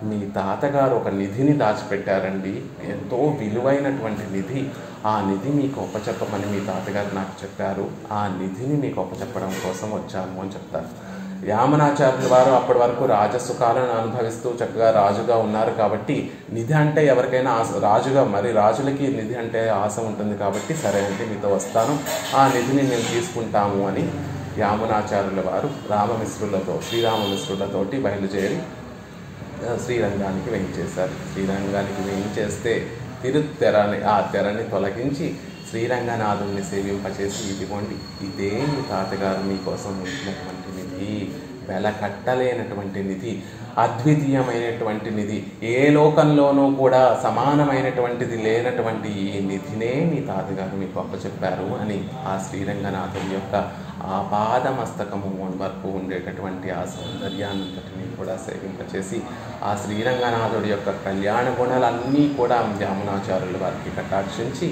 మీ తాతగారు ఒక నిధిని దాచిపెట్టారండి, ఎంతో విలువైనటువంటి నిధి. ఆ నిధి మీకు ఒప్పచెప్పమని మీ తాతగారు నాకు చెప్పారు, ఆ నిధిని మీకు ఒప్పచెప్పడం కోసం వచ్చాను అని చెప్తారు. యామనాచార్యుల వారు అప్పటి వరకు రాజసుఖాలను అనుభవిస్తూ చక్కగా రాజుగా ఉన్నారు కాబట్టి, నిధి అంటే ఎవరికైనా రాజుగా మరి రాజులకి నిధి అంటే ఆశ ఉంటుంది కాబట్టి, సరే అంటే మీతో వస్తాను, ఆ నిధిని మేము తీసుకుంటాము అని యామునాచార్యుల వారు శ్రీరామమిశ్రులతోటి బయలుదేరి శ్రీరంగానికి వేయించేశారు. శ్రీరంగానికి వేయించేస్తే ఆ తెరని తొలగించి శ్రీరంగనాథుని సేవింపచేసి, ఇదిగోండి ఇదే మీ తాతగారు మీకోసం ఉంచినటువంటి నిధి, వెలకట్టలేనటువంటి నిధి, అద్వితీయమైనటువంటి నిధి, ఏ లోకంలోనూ కూడా సమానమైనటువంటిది లేనటువంటి ఈ నిధినే మీ తాతగారు మీకు అప్పచెప్పారు అని ఆ శ్రీరంగనాథుని యొక్క ఆపాదమస్తకము వరకు ఉండేటటువంటి ఆ సౌందర్యాన్నంతటినీ కూడా సేవింపచేసి ఆ శ్రీరంగనాథుడి యొక్క కళ్యాణ గుణాలన్నీ కూడా యామునాచార్యుల వారికి కటాక్షించి,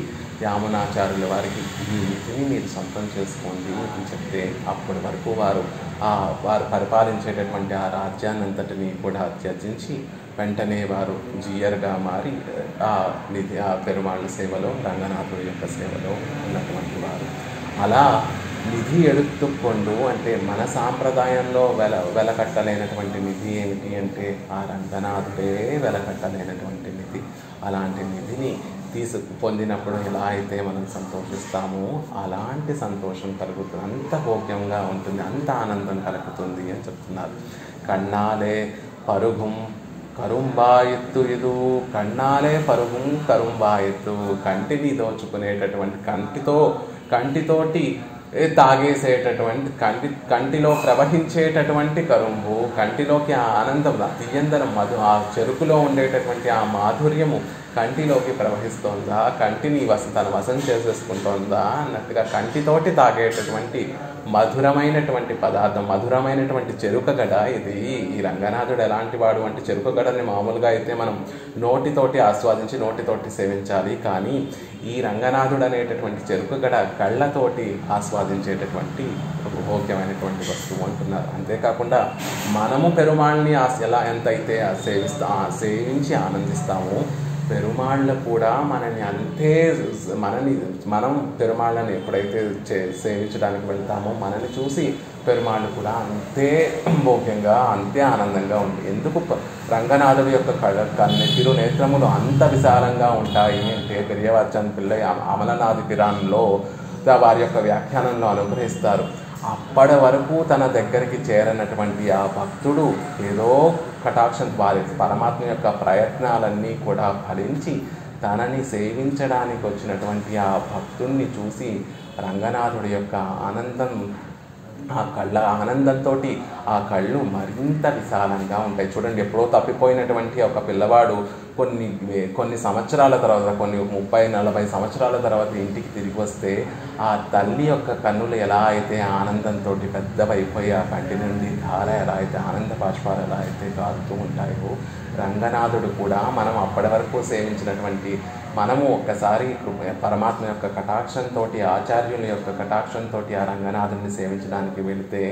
యామునాచార్యుల వారికి ఈ నిధిని మీరు సొంతం చేసుకోండి అని చెప్తే, అప్పటి వరకు వారు పరిపాలించేటటువంటి ఆ రాజ్యాన్నంతటినీ కూడా త్యజించి వెంటనే వారు జీయర్గా మారి ఆ పెరుమాళ్ళ సేవలో, రంగనాథుడి యొక్క సేవలో ఉన్నటువంటి వారు. అలా నిధి ఎడుతుక్కొండు అంటే మన సాంప్రదాయంలో వెలకట్టలేనటువంటి నిధి ఏమిటి అంటే ఆ రంగనాథుడే వెలకట్టలేనటువంటి నిధి. అలాంటి నిధిని పొందినప్పుడు ఎలా అయితే మనం సంతోషిస్తామో అలాంటి సంతోషం కలుగుతుంది, అంత భోగ్యంగా ఉంటుంది, అంత ఆనందం కలుగుతుంది అని చెప్తున్నారు. కన్నాలే పరుగుం కరుంబాయెత్తు ఇది, కన్నాలే పరుగుం కరుంబాయెత్తు, కంటిని దోచుకునేటటువంటి కంటితోటి తాగేసేటటువంటి కంటిలో ప్రవహించేటటువంటి కరుంబు, కంటిలోకి ఆ ఆనందం తీయందరం ఆ చెరుకులో ఉండేటటువంటి ఆ మాధుర్యము కంటిలోకి ప్రవహిస్తోందా, కంటిని తన వశం చేసేసుకుంటోందా అన్నట్టుగా కంటితోటి తాగేటటువంటి మధురమైనటువంటి పదార్థం, మధురమైనటువంటి చెరుకగడ ఇది. ఈ రంగనాథుడు ఎలాంటి వాడు అంటే, చెరుకగడని మామూలుగా అయితే మనం నోటితోటి ఆస్వాదించి నోటితోటి సేవించాలి, కానీ ఈ రంగనాథుడు అనేటటువంటి చెరుకగడ కళ్ళతోటి ఆస్వాదించేటటువంటి ఒక భోగ్యమైనటువంటి వస్తువు అంటున్నారు. అంతేకాకుండా మనము పెరుమాళ్ళని ఎంతైతే సేవించి ఆనందిస్తామో, పెరుమాళ్ళు కూడా మనం పెరుమాళ్ళని ఎప్పుడైతే సేవించడానికి వెళ్తామో మనని చూసి పెరుమాళ్ళు కూడా అంతే భోగ్యంగా, అంతే ఆనందంగా ఉంటుంది. ఎందుకు రంగనాథుడి యొక్క తిరు నేత్రములు అంత విశాలంగా ఉంటాయి అంటే, పెరియవర్చన్ పిళ్ళై అమలనాథి పిరాణంలో వారి యొక్క వ్యాఖ్యానంలో అనుగ్రహిస్తారు. అప్పటి వరకు తన దగ్గరికి చేరనటువంటి ఆ భక్తుడు ఏదో కటాక్షం, వారి పరమాత్మ యొక్క ప్రయత్నాలన్నీ కూడా ఫలించి తనని సేవించడానికి వచ్చినటువంటి ఆ భక్తుణ్ణి చూసి రంగనాథుడి యొక్క ఆనందంతో ఆ కళ్ళు మరింత విశాలంగా ఉంటాయి. చూడండి, ఎప్పుడో తప్పిపోయినటువంటి ఒక పిల్లవాడు కొన్ని సంవత్సరాల తర్వాత, కొన్ని 30-40 సంవత్సరాల తర్వాత ఇంటికి తిరిగి వస్తే ఆ తల్లి యొక్క కన్నులు ఎలా అయితే ఆనందంతో పెద్దవైపోయి ఆ కంటి నుండి ధార ఎలా అయితే, ఆనంద బాష్పాలు ఎలా అయితే కారుతూ ఉంటాయో, రంగనాథుడు కూడా మనం అప్పటి వరకు సేవించినటువంటి మనము ఒక్కసారి పరమాత్మ యొక్క కటాక్షంతో, ఆచార్యుల యొక్క కటాక్షంతో ఆ రంగనాథుడిని సేవించడానికి వెళితే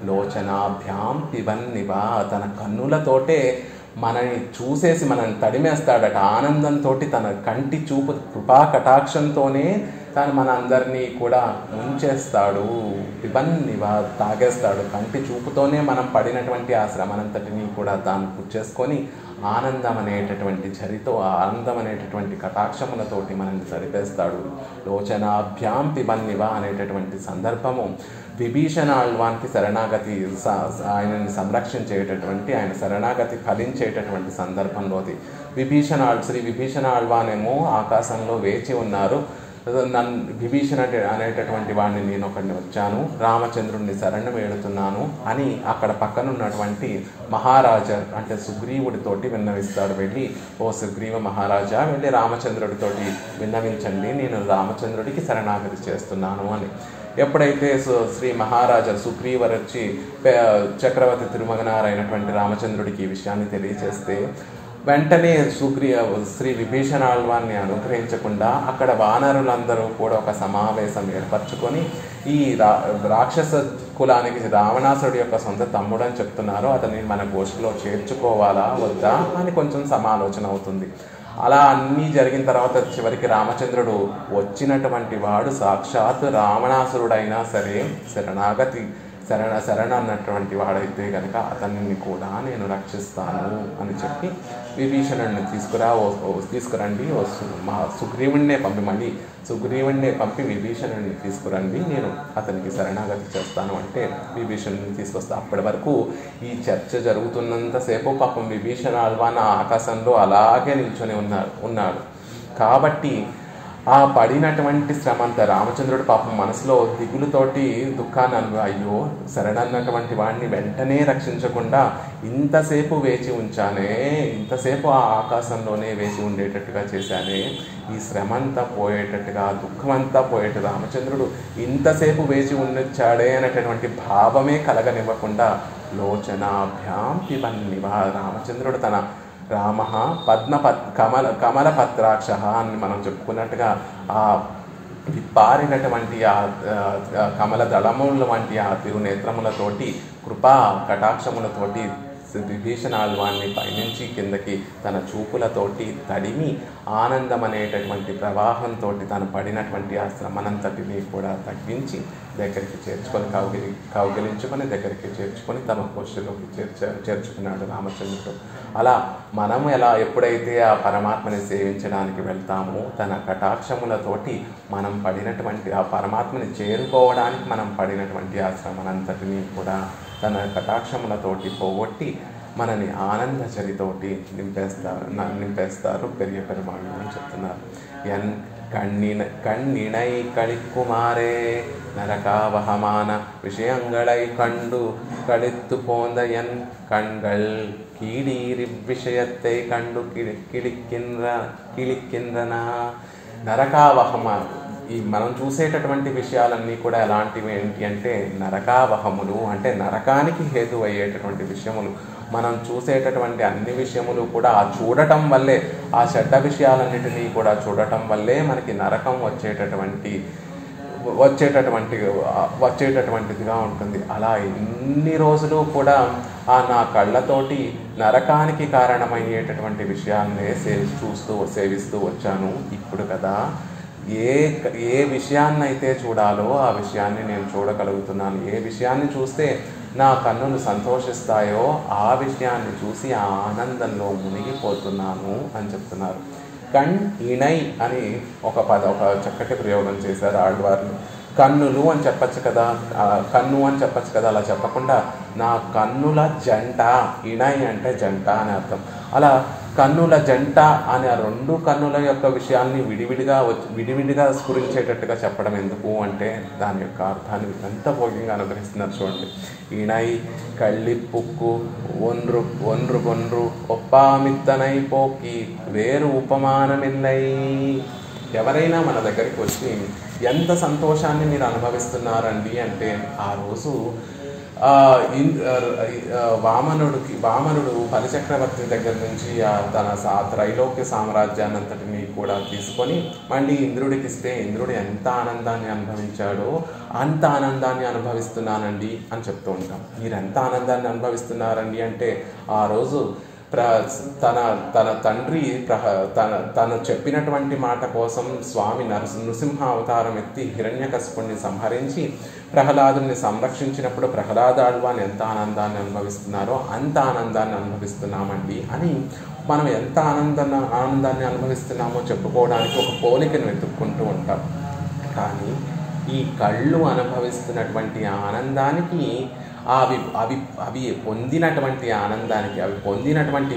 లోచనాభ్యాం పిబన్నివా, తన కన్నులతోటే మనని చూసేసి మనల్ని తడిమేస్తాడట. ఆనందంతో తన కంటి చూపు కృపా కటాక్షంతోనే తను మన అందరినీ కూడా ముంచేస్తాడు, పిబన్నివా తాగేస్తాడు. కంటి చూపుతోనే మనం పడినటువంటి ఆ శ్రమనంతటినీ కూడా తాను పుచ్చేసుకొని ఆనందం అనేటటువంటి చరితో, ఆనందం అనేటటువంటి కటాక్షములతోటి మనల్ని సరిపేస్తాడు. లోచనాభ్యాం పిబన్నివా అనేటటువంటి సందర్భము విభీషణ ఆళ్వాన్కి శరణాగతి, ఆయనని సంరక్షించేటటువంటి, ఆయన శరణాగతి ఫలించేటటువంటి సందర్భంలోది. శ్రీ విభీషణ ఆళ్వానేమో ఆకాశంలో వేచి ఉన్నారు. విభీషణ అనేటటువంటి వాడిని నేను ఒకడిని వచ్చాను, రామచంద్రుడిని శరణం వేడుతున్నాను అని అక్కడ పక్కన ఉన్నటువంటి మహారాజా అంటే సుగ్రీవుడితోటి విన్నవిస్తాడు. వెళ్ళి, ఓ సుగ్రీవ మహారాజా, వెళ్ళి రామచంద్రుడితోటి విన్నవించండి, నేను రామచంద్రుడికి శరణాగతి చేస్తున్నాను అని. ఎప్పుడైతే శ్రీ మహారాజా సుగ్రీవర్ వచ్చి చక్రవర్తి తిరుమగనారైనటువంటి రామచంద్రుడికి ఈ విషయాన్ని తెలియచేస్తే వెంటనే శ్రీ విభీషణాళ్వాన్ని అనుగ్రహించకుండా అక్కడ వానరులందరూ కూడా ఒక సమావేశం ఏర్పరచుకొని ఈ రాక్షస కులానికి రావణాసురుడి యొక్క సొంత తమ్ముడు అని చెప్తున్నారు, అతన్ని మన గోష్ఠిలో చేర్చుకోవాలా వద్దా అని కొంచెం సమాలోచన అవుతుంది. అలా అన్నీ జరిగిన తర్వాత చివరికి రామచంద్రుడు వచ్చినటువంటి వాడు సాక్షాత్ రావణాసురుడైనా సరే శరణ అన్నటువంటి వాడైతే కనుక అతన్ని కూడా నేను రక్షిస్తాను అని చెప్పి విభీషణుడిని తీసుకురండి, సుగ్రీవుణ్ణే పంపి విభీషణుడిని తీసుకురండి, నేను అతనికి శరణాగతి చేస్తాను అంటే విభీషణుడిని తీసుకొస్తా. అప్పటి వరకు ఈ చర్చ జరుగుతున్నంతసేపు పాపం విభీషణాళ్వాన ఆకాశంలో అలాగే నిల్చొని ఉన్నాడు. కాబట్టి ఆ పడినటువంటి శ్రమంతా రామచంద్రుడు పాపం మనసులో దిగులుతోటి దుఃఖాన్ని అయ్యో శరణన్నటువంటి వాడిని వెంటనే రక్షించకుండా ఇంతసేపు వేచి ఉంచానే, ఇంతసేపు ఆ ఆకాశంలోనే వేచి ఉండేటట్టుగా చేశానే, ఈ శ్రమంతా పోయేటట్టుగా దుఃఖమంతా పోయేట రామచంద్రుడు ఇంతసేపు వేచి ఉండొచ్చాడే అనేటటువంటి భావమే కలగనివ్వకుండా లోచనాభ్యాం పిబన్నివ రామచంద్రుడు తన రామ కమలపత్రాక్ష అని మనం చెప్పుకున్నట్టుగా ఆ పారినటువంటి ఆ కమల దళముల వంటి ఆ తిరునేత్రములతోటి కృపా కటాక్షములతోటి విభీషణాళ్వాన్ని పైనుంచి కిందకి తన చూపులతోటి తడిమి ఆనందం అనేటటువంటి ప్రవాహంతో తను పడినటువంటి ఆ శ్రమనంతటిని కూడా తగ్గించి దగ్గరికి చేర్చుకొని కౌగిలించుకొని దగ్గరికి చేర్చుకొని తమ గోష్ఠిలోకి చేర్చుకున్నాడు రామచంద్రుడు. అలా మనం ఎప్పుడైతే ఆ పరమాత్మని సేవించడానికి వెళ్తామో తన కటాక్షములతోటి మనం పడినటువంటి ఆ పరమాత్మని చేరుకోవడానికి మనం పడినటువంటి ఆ శ్రమనంతటిని కూడా తన కటాక్షములతోటి పోగొట్టి మనని ఆనంద చరితోటి నింపేస్తారు పెరియ పెరుమాళ్ళు అని చెప్తున్నారు. கண்ணினை கழிக்குமாறே நரகாவகமான விஷயங்களை கண்டு கழித்து போந்த என் கண்கள் கீடீரிவ்விஷயத்தை கண்டு கிழிக்கின்றன. నరకావహమ ఈ మనం చూసేటటువంటి విషయాలన్నీ కూడా ఎలాంటివి ఏంటి అంటే నరకావహములు, అంటే నరకానికి హేతు అయ్యేటటువంటి విషయములు. మనం చూసేటటువంటి అన్ని విషయములు కూడా ఆ చూడటం వల్లే, ఆ చెడ్డ విషయాలన్నిటినీ కూడా చూడటం వల్లే మనకి నరకం వచ్చేటటువంటిదిగా ఉంటుంది. అలా ఎన్ని రోజులు కూడా ఆ నా కళ్ళతోటి నరకానికి కారణమయ్యేటటువంటి విషయాలనే సేవిస్తూ వచ్చాను. ఇప్పుడు కదా ఏ విషయాన్నైతే చూడాలో ఆ విషయాన్ని నేను చూడగలుగుతున్నాను. ఏ విషయాన్ని చూస్తే నా కన్నులు సంతోషిస్తాయో ఆ విషయాన్ని చూసి ఆ ఆనందంలో మునిగిపోతున్నాను అని చెప్తున్నారు. కణ్ ఇణై అని ఒక చక్కటి ప్రయోగం చేశారు ఆళ్వార్లు. కన్నులు అని చెప్పచ్చు కదా, కన్ను అని చెప్పచ్చు కదా, అలా చెప్పకుండా నా కన్నుల జంట, ఇణై అంటే జంట అని అర్థం. అలా కన్నుల జంట అని ఆ రెండు కన్నుల యొక్క విషయాల్ని విడివిడిగా స్ఫురించేటట్టుగా చెప్పడం ఎందుకు అంటే దాని యొక్క అర్థాన్ని ఎంత భోగ్యంగా అనుగ్రహిస్తున్నారు చూడండి. ఇణై కళ్ళిప్పుక్కు ఒన్రు కొన్రు ఒప్పామిత్తనై పోకి వేరు ఉపమానమిల్లై. ఎవరైనా మన దగ్గరికి వచ్చి ఎంత సంతోషాన్ని మీరు అనుభవిస్తున్నారండి అంటే ఆ రోజు వామనుడు బలిచక్రవర్తి దగ్గర నుంచి తన త్రైలోక్య సామ్రాజ్యాన్ని అంతటిని కూడా తీసుకొని మళ్ళీ ఇంద్రుడికి ఇస్తే ఇంద్రుడు ఎంత ఆనందాన్ని అనుభవించాడో అంత ఆనందాన్ని అనుభవిస్తున్నానండి అని చెప్తూ ఉంటాం. మీరు ఎంత ఆనందాన్ని అనుభవిస్తున్నారండి అంటే ఆ రోజు తన తండ్రి తను చెప్పినటువంటి మాట కోసం స్వామి నృసింహ అవతారం ఎత్తి హిరణ్యకశిపుణ్ణి సంహరించి ప్రహ్లాదుని సంరక్షించినప్పుడు ప్రహ్లాదాళ్వాన్ని ఎంత ఆనందాన్ని అనుభవిస్తున్నారో అంత ఆనందాన్ని అనుభవిస్తున్నామండి అని మనం ఎంత ఆనందాన్ని అనుభవిస్తున్నామో చెప్పుకోవడానికి ఒక పోలికను వెతుక్కుంటూ ఉంటాం. కానీ ఈ కళ్ళు అనుభవిస్తున్నటువంటి ఆనందానికి అవి అవి అవి పొందినటువంటి ఆనందానికి, అవి పొందినటువంటి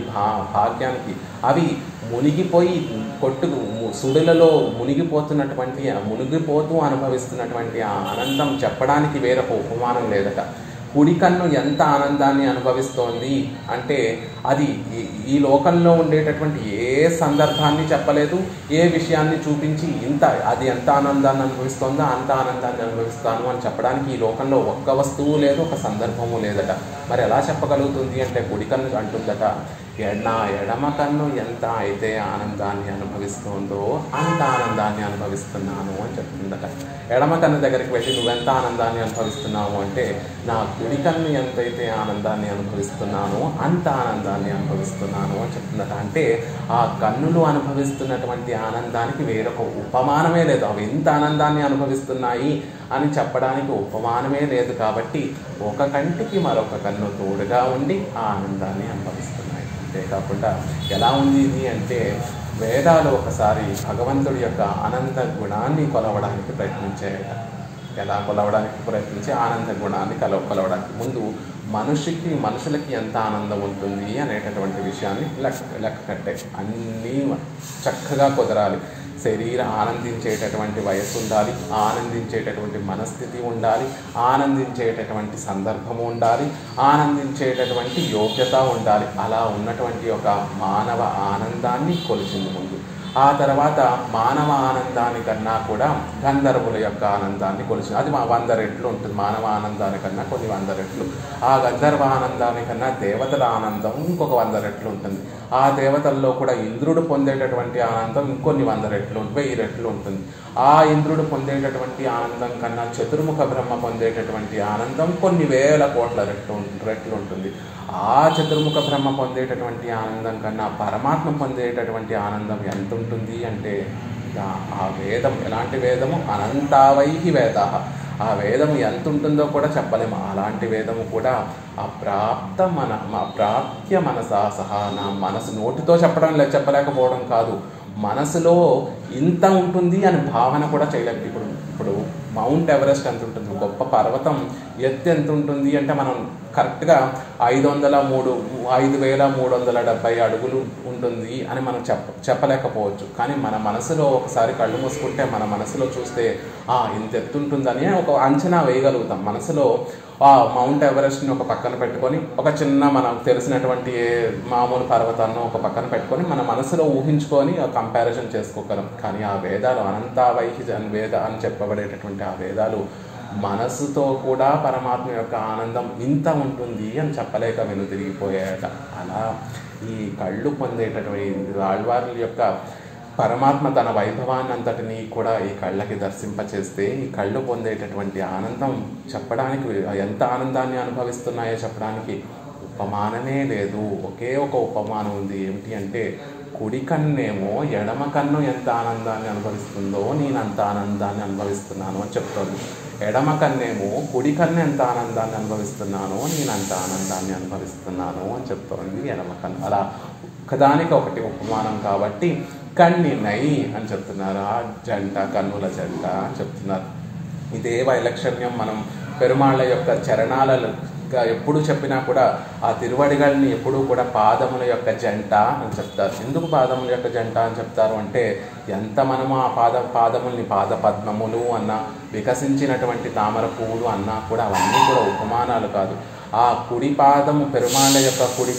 భాగ్యానికి అవి మునిగిపోయి సుడులలో మునిగిపోతూ అనుభవిస్తున్నటువంటి ఆ ఆనందం చెప్పడానికి వేరొక ఉపమానం లేదట. కుడి కన్ను ఎంత ఆనందాన్ని అనుభవిస్తోంది అంటే అది ఈ లోకంలో ఉండేటటువంటి ఏ సందర్భాన్ని చెప్పలేదు, ఏ విషయాన్ని చూపించి అది ఎంత ఆనందాన్ని అనుభవిస్తోందో అంత ఆనందాన్ని అనుభవిస్తాను అని చెప్పడానికి ఈ లోకంలో ఒక్క వస్తువు లేదు, ఒక సందర్భము లేదట. మరి ఎలా చెప్పగలుగుతుంది అంటే కుడి కన్ను అంటుందట, నా ఎడమ కన్ను ఎంత అయితే ఆనందాన్ని అనుభవిస్తుందో అంత ఆనందాన్ని అనుభవిస్తున్నాను అని చెప్తుందట. ఎడమ కన్ను దగ్గరికి వెళ్ళి నువ్వెంత ఆనందాన్ని అనుభవిస్తున్నావు అంటే నా కుడి కన్ను ఎంతైతే ఆనందాన్ని అనుభవిస్తున్నానో అంత ఆనందాన్ని అనుభవిస్తున్నాను అని చెప్తుందట. అంటే ఆ కన్నులు అనుభవిస్తున్నటువంటి ఆనందానికి వేరొక ఉపమానమే లేదు. అవి ఎంత ఆనందాన్ని అనుభవిస్తున్నాయి అని చెప్పడానికి ఉపమానమే లేదు. కాబట్టి ఒక కంటికి మరొక కన్ను తోడుగా ఉండి ఆ ఆనందాన్ని అనుభవిస్తున్నాయి. అంతేకాకుండా ఎలా ఉంది ఇది అంటే వేదాలు ఒకసారి భగవంతుడి యొక్క అనంత గుణాన్ని కొలవడానికి ప్రయత్నించాయట. ఎలా కొలవడానికి ప్రయత్నించి ఆనంద గుణాన్ని కొలవడానికి ముందు మనుషులకి ఎంత ఆనందం ఉంటుంది అనేటటువంటి విషయాన్ని లెక్క కట్టే అన్నీ చక్కగా కుదరాలి. శరీరం ఆనందించేటటువంటి వయస్సు ఉండాలి, ఆనందించేటటువంటి మనస్థితి ఉండాలి, ఆనందించేటటువంటి సందర్భము ఉండాలి, ఆనందించేటటువంటి యోగ్యత ఉండాలి. అలా ఉన్నటువంటి ఒక మానవ ఆనందాన్ని కొలిచింది ముందు. ఆ తర్వాత మానవ ఆనందానికన్నా కూడా గంధర్వుల యొక్క ఆనందాన్ని కొలిచింది. అది 100 రెట్లు ఉంటుంది. మానవ ఆనందానికన్నా కొన్ని 100 రెట్లు. ఆ గంధర్వ ఆనందానికన్నా దేవతల ఆనందం ఇంకొక 100 రెట్లు ఉంటుంది. ఆ దేవతల్లో కూడా ఇంద్రుడు పొందేటటువంటి ఆనందం ఇంకొన్ని 100 రెట్లు, 1000 రెట్లు ఉంటుంది. ఆ ఇంద్రుడు పొందేటటువంటి ఆనందం కన్నా చతుర్ముఖ బ్రహ్మ పొందేటటువంటి ఆనందం కొన్ని వేల కోట్ల రెట్లు ఉంటుంది. ఆ చతుర్ముఖ బ్రహ్మ పొందేటటువంటి ఆనందం కన్నా పరమాత్మ పొందేటటువంటి ఆనందం ఎంత ఉంటుంది అంటే ఆ వేదం, ఎలాంటి వేదము, అనంతావైహి వేద, ఆ వేదము ఎంత ఉంటుందో కూడా చెప్పలేము. అలాంటి వేదము కూడా అప్రాప్య మనసా సహా, నా మనసు నోటితో చెప్పలేకపోవడం కాదు, మనసులో ఇంత ఉంటుంది అని భావన కూడా చేయలేదు. ఇప్పుడు మౌంట్ ఎవరెస్ట్ ఎంత ఉంటుంది, గొప్ప పర్వతం ఎత్తు ఎంత ఉంటుంది అంటే మనం కరెక్ట్గా 5,370 అడుగులు ఉంటుంది అని మనం చెప్పలేకపోవచ్చు. కానీ మన మనసులో ఒకసారి కళ్ళు మూసుకుంటే మన మనసులో చూస్తే ఇంత ఎత్తు ఉంటుందని ఒక అంచనా వేయగలుగుతాం. మనసులో మౌంట్ ఎవరెస్ట్ని ఒక పక్కన పెట్టుకొని ఒక చిన్న మనకు తెలిసినటువంటి మామూలు పర్వతాన్ని ఒక పక్కన పెట్టుకొని మన మనసులో ఊహించుకొని కంపారిజన్ చేసుకోగలం. కానీ ఆ వేదాలు అనంతావైహి వేద అని చెప్పబడేటటువంటి ఆ వేదాలు మనసుతో కూడా పరమాత్మ యొక్క ఆనందం ఇంత ఉంటుంది అని చెప్పలేక వెనుతిరిగిపోయాయట. అలా ఈ కళ్ళు పొందేటటువంటి ఆళ్వార్ల యొక్క పరమాత్మ తన వైభవాన్ని అంతటినీ కూడా ఈ కళ్ళకి దర్శింపచేస్తే ఈ కళ్ళు పొందేటటువంటి ఆనందం చెప్పడానికి, ఎంత ఆనందాన్ని అనుభవిస్తున్నాయో చెప్పడానికి ఉపమానమే లేదు. ఒకే ఒక ఉపమానం ఉంది. ఏమిటి అంటే కుడి కన్నేమో ఎడమ కన్ను ఎంత ఆనందాన్ని అనుభవిస్తుందో నేను అంత ఆనందాన్ని అనుభవిస్తున్నాను అని చెప్తోంది. ఎడమ కన్నేమో కుడి కన్ను ఎంత ఆనందాన్ని అనుభవిస్తున్నానో నేను అంత ఆనందాన్ని అనుభవిస్తున్నాను అని చెప్తోంది ఎడమ కన్ను. అలా ఒకదానికి ఒకటి ఉపమానం కాబట్టి కన్నినై అని చెప్తున్నారు. ఆ జంట, కన్నుల జంట అని చెప్తున్నారు. ఇదే వైలక్షణ్యం మనం పెరుమాళ్ళ యొక్క చరణాలలో ఎప్పుడు చెప్పినా కూడా ఆ తిరువడిగల్ని ఎప్పుడూ కూడా పాదముల యొక్క జంట అని చెప్తారు. ఎందుకు పాదముల యొక్క జంట అని చెప్తారు అంటే ఎంత మనము ఆ పాదముల్ని పాద పద్మములు అన్నా, వికసించినటువంటి తామర పువ్వులు అన్నా కూడా అవన్నీ కూడా ఉపమానాలు కాదు. ఆ కుడి పాదము, పెరుమాళ్ళ యొక్క కుడి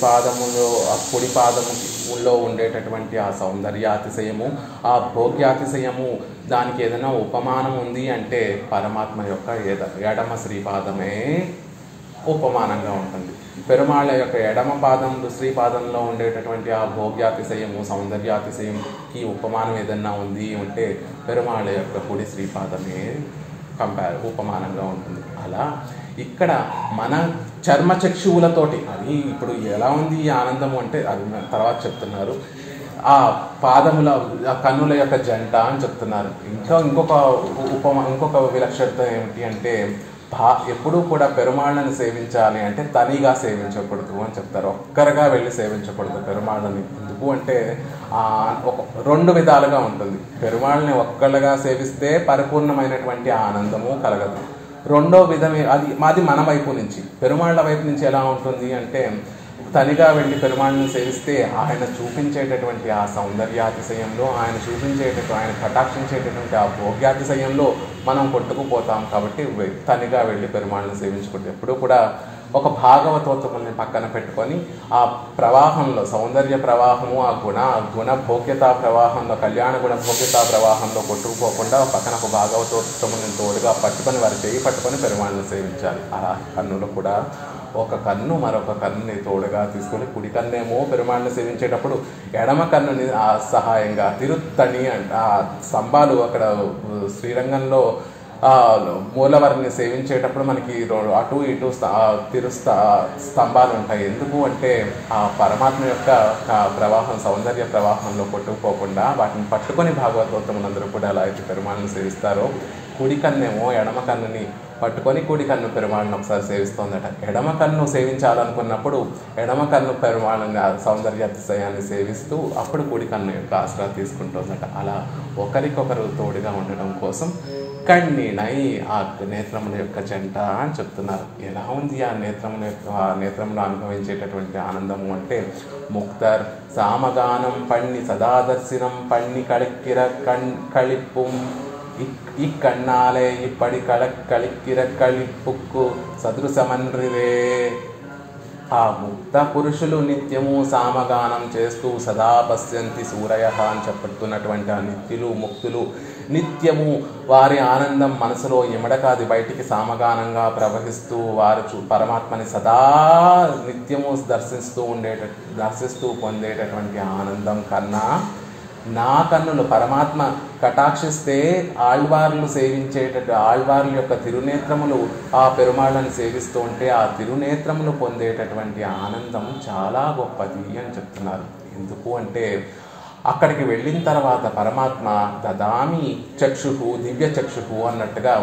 పాదములో ఉండేటటువంటి ఆ సౌందర్యాతిశయము, ఆ భోగ్యాతిశయము, దానికి ఏదైనా ఉపమానం ఉంది అంటే పరమాత్మ యొక్క ఎడమ శ్రీపాదమే ఉపమానంగా ఉంటుంది. పెరుమాళ్ళ యొక్క ఎడమ పాదంలో శ్రీపాదంలో ఉండేటటువంటి ఆ భోగ్యాతిశయము, సౌందర్యాతిశయంకి ఉపమానం ఏదన్నా ఉంది అంటే పెరుమాళ్ళ యొక్క కుడి శ్రీపాదమే ఉపమానంగా ఉంటుంది. అలా ఇక్కడ మన చర్మచక్షువులతోటి అది ఇప్పుడు ఎలా ఉంది ఈ ఆనందము అంటే అది తర్వాత చెప్తున్నారు. ఆ పాదముల కన్నుల యొక్క జంట అని చెప్తున్నారు. ఇంకొక విలక్షణత ఏమిటి అంటే ఎప్పుడూ కూడా పెరుమాళ్ళని సేవించాలి అంటే తనిగా సేవించకూడదు అని చెప్తారు. ఒక్కరుగా వెళ్ళి సేవించకూడదు పెరుమాళ్ళని. ఎందుకు అంటే ఒక 2 విధాలుగా ఉంటుంది. పెరుమాళ్ళని ఒక్కళ్ళగా సేవిస్తే పరిపూర్ణమైనటువంటి ఆనందము కలగదు. రెండో విధమే అది మాది మన వైపు నుంచి. పెరుమాళ్ళ వైపు నుంచి ఎలా ఉంటుంది అంటే, తనిగా వెళ్ళి పెరుమాళ్ళని సేవిస్తే ఆయన చూపించేటటువంటి ఆ సౌందర్యాతిశయంలో, ఆయన కటాక్షించేటటువంటి ఆ భోగ్యాతిశయంలో మనం కొట్టుకుపోతాం. కాబట్టి తనిగా వెళ్ళి పెరుమాళ్ళని సేవించుకుంటే ఎప్పుడూ కూడా ఒక భాగవతోత్తముల్ని పక్కన పెట్టుకొని ఆ ప్రవాహంలో, సౌందర్య ప్రవాహము, ఆ గుణ భోగ్యతా ప్రవాహంలో, కళ్యాణ గుణ భోగ్యతా ప్రవాహంలో కొట్టుకుపోకుండా పక్కన ఒక భాగవతోత్తముల్ని తోడుగా పట్టుకొని, వారి చేయి పట్టుకొని పెరుమాళ్ళని సేవించాలి. ఆ కన్నులు కూడా ఒక కన్ను మరొక కన్నుని తోడుగా తీసుకొని, కుడి కన్నేమో పెరుమాళ్ళని సేవించేటప్పుడు ఎడమ కన్నుని సహాయంగా తిరుత్తణి ఆ స్తంభాలు అక్కడ శ్రీరంగంలో మూలవర్ని సేవించేటప్పుడు మనకి అటు ఇటు స్తంభాలు ఉంటాయి. ఎందుకు అంటే ఆ పరమాత్మ యొక్క ప్రవాహం, సౌందర్య ప్రవాహంలో కొట్టుకుపోకుండా వాటిని పట్టుకొని భాగవతోత్తములందరూ కూడా ఎలా అయితే పెరుమాళ్ళని సేవిస్తారో, కుడి కన్నేమో ఎడమ కన్నుని పట్టుకొని కుడి కన్ను పెరుమాళ్ళని ఒకసారి సేవిస్తోందట. ఎడమ కన్ను సేవించాలనుకున్నప్పుడు ఎడమ కన్ను పెరుమాళ్ళని సౌందర్యాతిశయాన్ని సేవిస్తూ అప్పుడు కుడి కన్ను యొక్క ఆశ్రయ తీసుకుంటోందట. అలా ఒకరికొకరు తోడుగా ఉండడం కోసం కణ్ణినై ఆ నేత్రముల యొక్క జంట అని చెప్తున్నారు. ఎలా ఉంది ఆ నేత్రములో అనుభవించేటటువంటి ఆనందము అంటే, ముక్తర్ సామగానం పణ్ణి సదాదర్శనం పణ్ణి కళిక్కిర కళిప్పుం ఇక్కన్నాలే ఇప్పటి కళిక్కిర కళిప్పుక్కు సదృశమన్రివే. ఆ ముక్త పురుషులు నిత్యము సామగానం చేస్తూ సదా పశ్యంతి సూరయ అని చెప్పుతున్నటువంటి ఆ నిత్యులు, ముక్తులు నిత్యము వారి ఆనందం మనసులో ఇమడకాది బయటికి సామగానంగా ప్రవహిస్తూ వారు పరమాత్మని సదా నిత్యము దర్శిస్తూ పొందేటటువంటి ఆనందం కన్నా నా కన్నులు పరమాత్మ కటాక్షిస్తే ఆళ్వార్లు ఆళ్వార్ల యొక్క తిరునేత్రములు ఆ పెరుమాళ్ళని సేవిస్తూ ఉంటే ఆ తిరునేత్రములు పొందేటటువంటి ఆనందం చాలా గొప్పది అని చెప్తున్నారు. ఎందుకు అంటే, అక్కడికి వెళ్ళిన తర్వాత పరమాత్మ దదామి చక్షుహు దివ్య చక్షుహు అన్నట్టుగా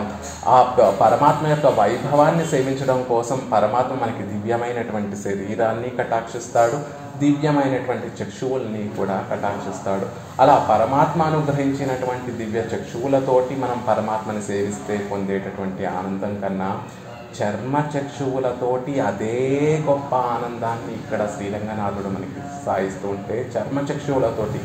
ఆ పరమాత్మ యొక్క వైభవాన్ని సేవించడం కోసం పరమాత్మ మనకి దివ్యమైనటువంటి శరీరాన్ని కటాక్షిస్తాడు, దివ్యమైనటువంటి చక్షువుల్ని కూడా కటాక్షిస్తాడు. అలా పరమాత్మ అనుగ్రహించినటువంటి దివ్య చక్షువులతోటి మనం పరమాత్మని సేవిస్తే పొందేటటువంటి ఆనందం కన్నా చర్మ చక్షువులతోటి అదే గొప్ప ఆనందాన్ని ఇక్కడ శ్రీరంగనాథుడు మనకి సాయిస్తూ ఉంటే, చర్మ చక్షువులతోటి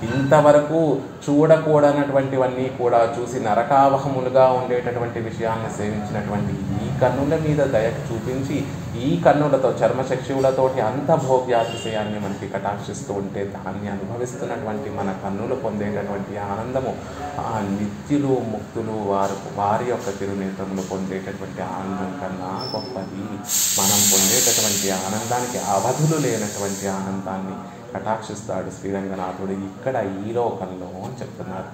ఇంతవరకు చూడకూడనటువంటివన్నీ కూడా చూసి నరకావహములుగా ఉండేటటువంటి విషయాన్ని సేవించినటువంటి ఈ కన్నుల మీద దయ చూపించి ఈ కన్నులతో చర్మచక్షువులతోటి అంత భోగ్యాతిశయాన్ని మనకి కటాక్షిస్తూ ఉంటే దాన్ని అనుభవిస్తున్నటువంటి మన కన్నులు పొందేటటువంటి ఆనందము ఆ నిత్యులు ముక్తులు వారి యొక్క తిరునేత్రములు పొందేటటువంటి ఆనందం కన్నా గొప్పది. మనం పొందేటటువంటి ఆనందానికి అవధులు లేనటువంటి ఆనందాన్ని కటాక్షిస్తాడు శ్రీరంగనాథుడు ఇక్కడ ఈ లోకంలో అని చెప్తున్నారు.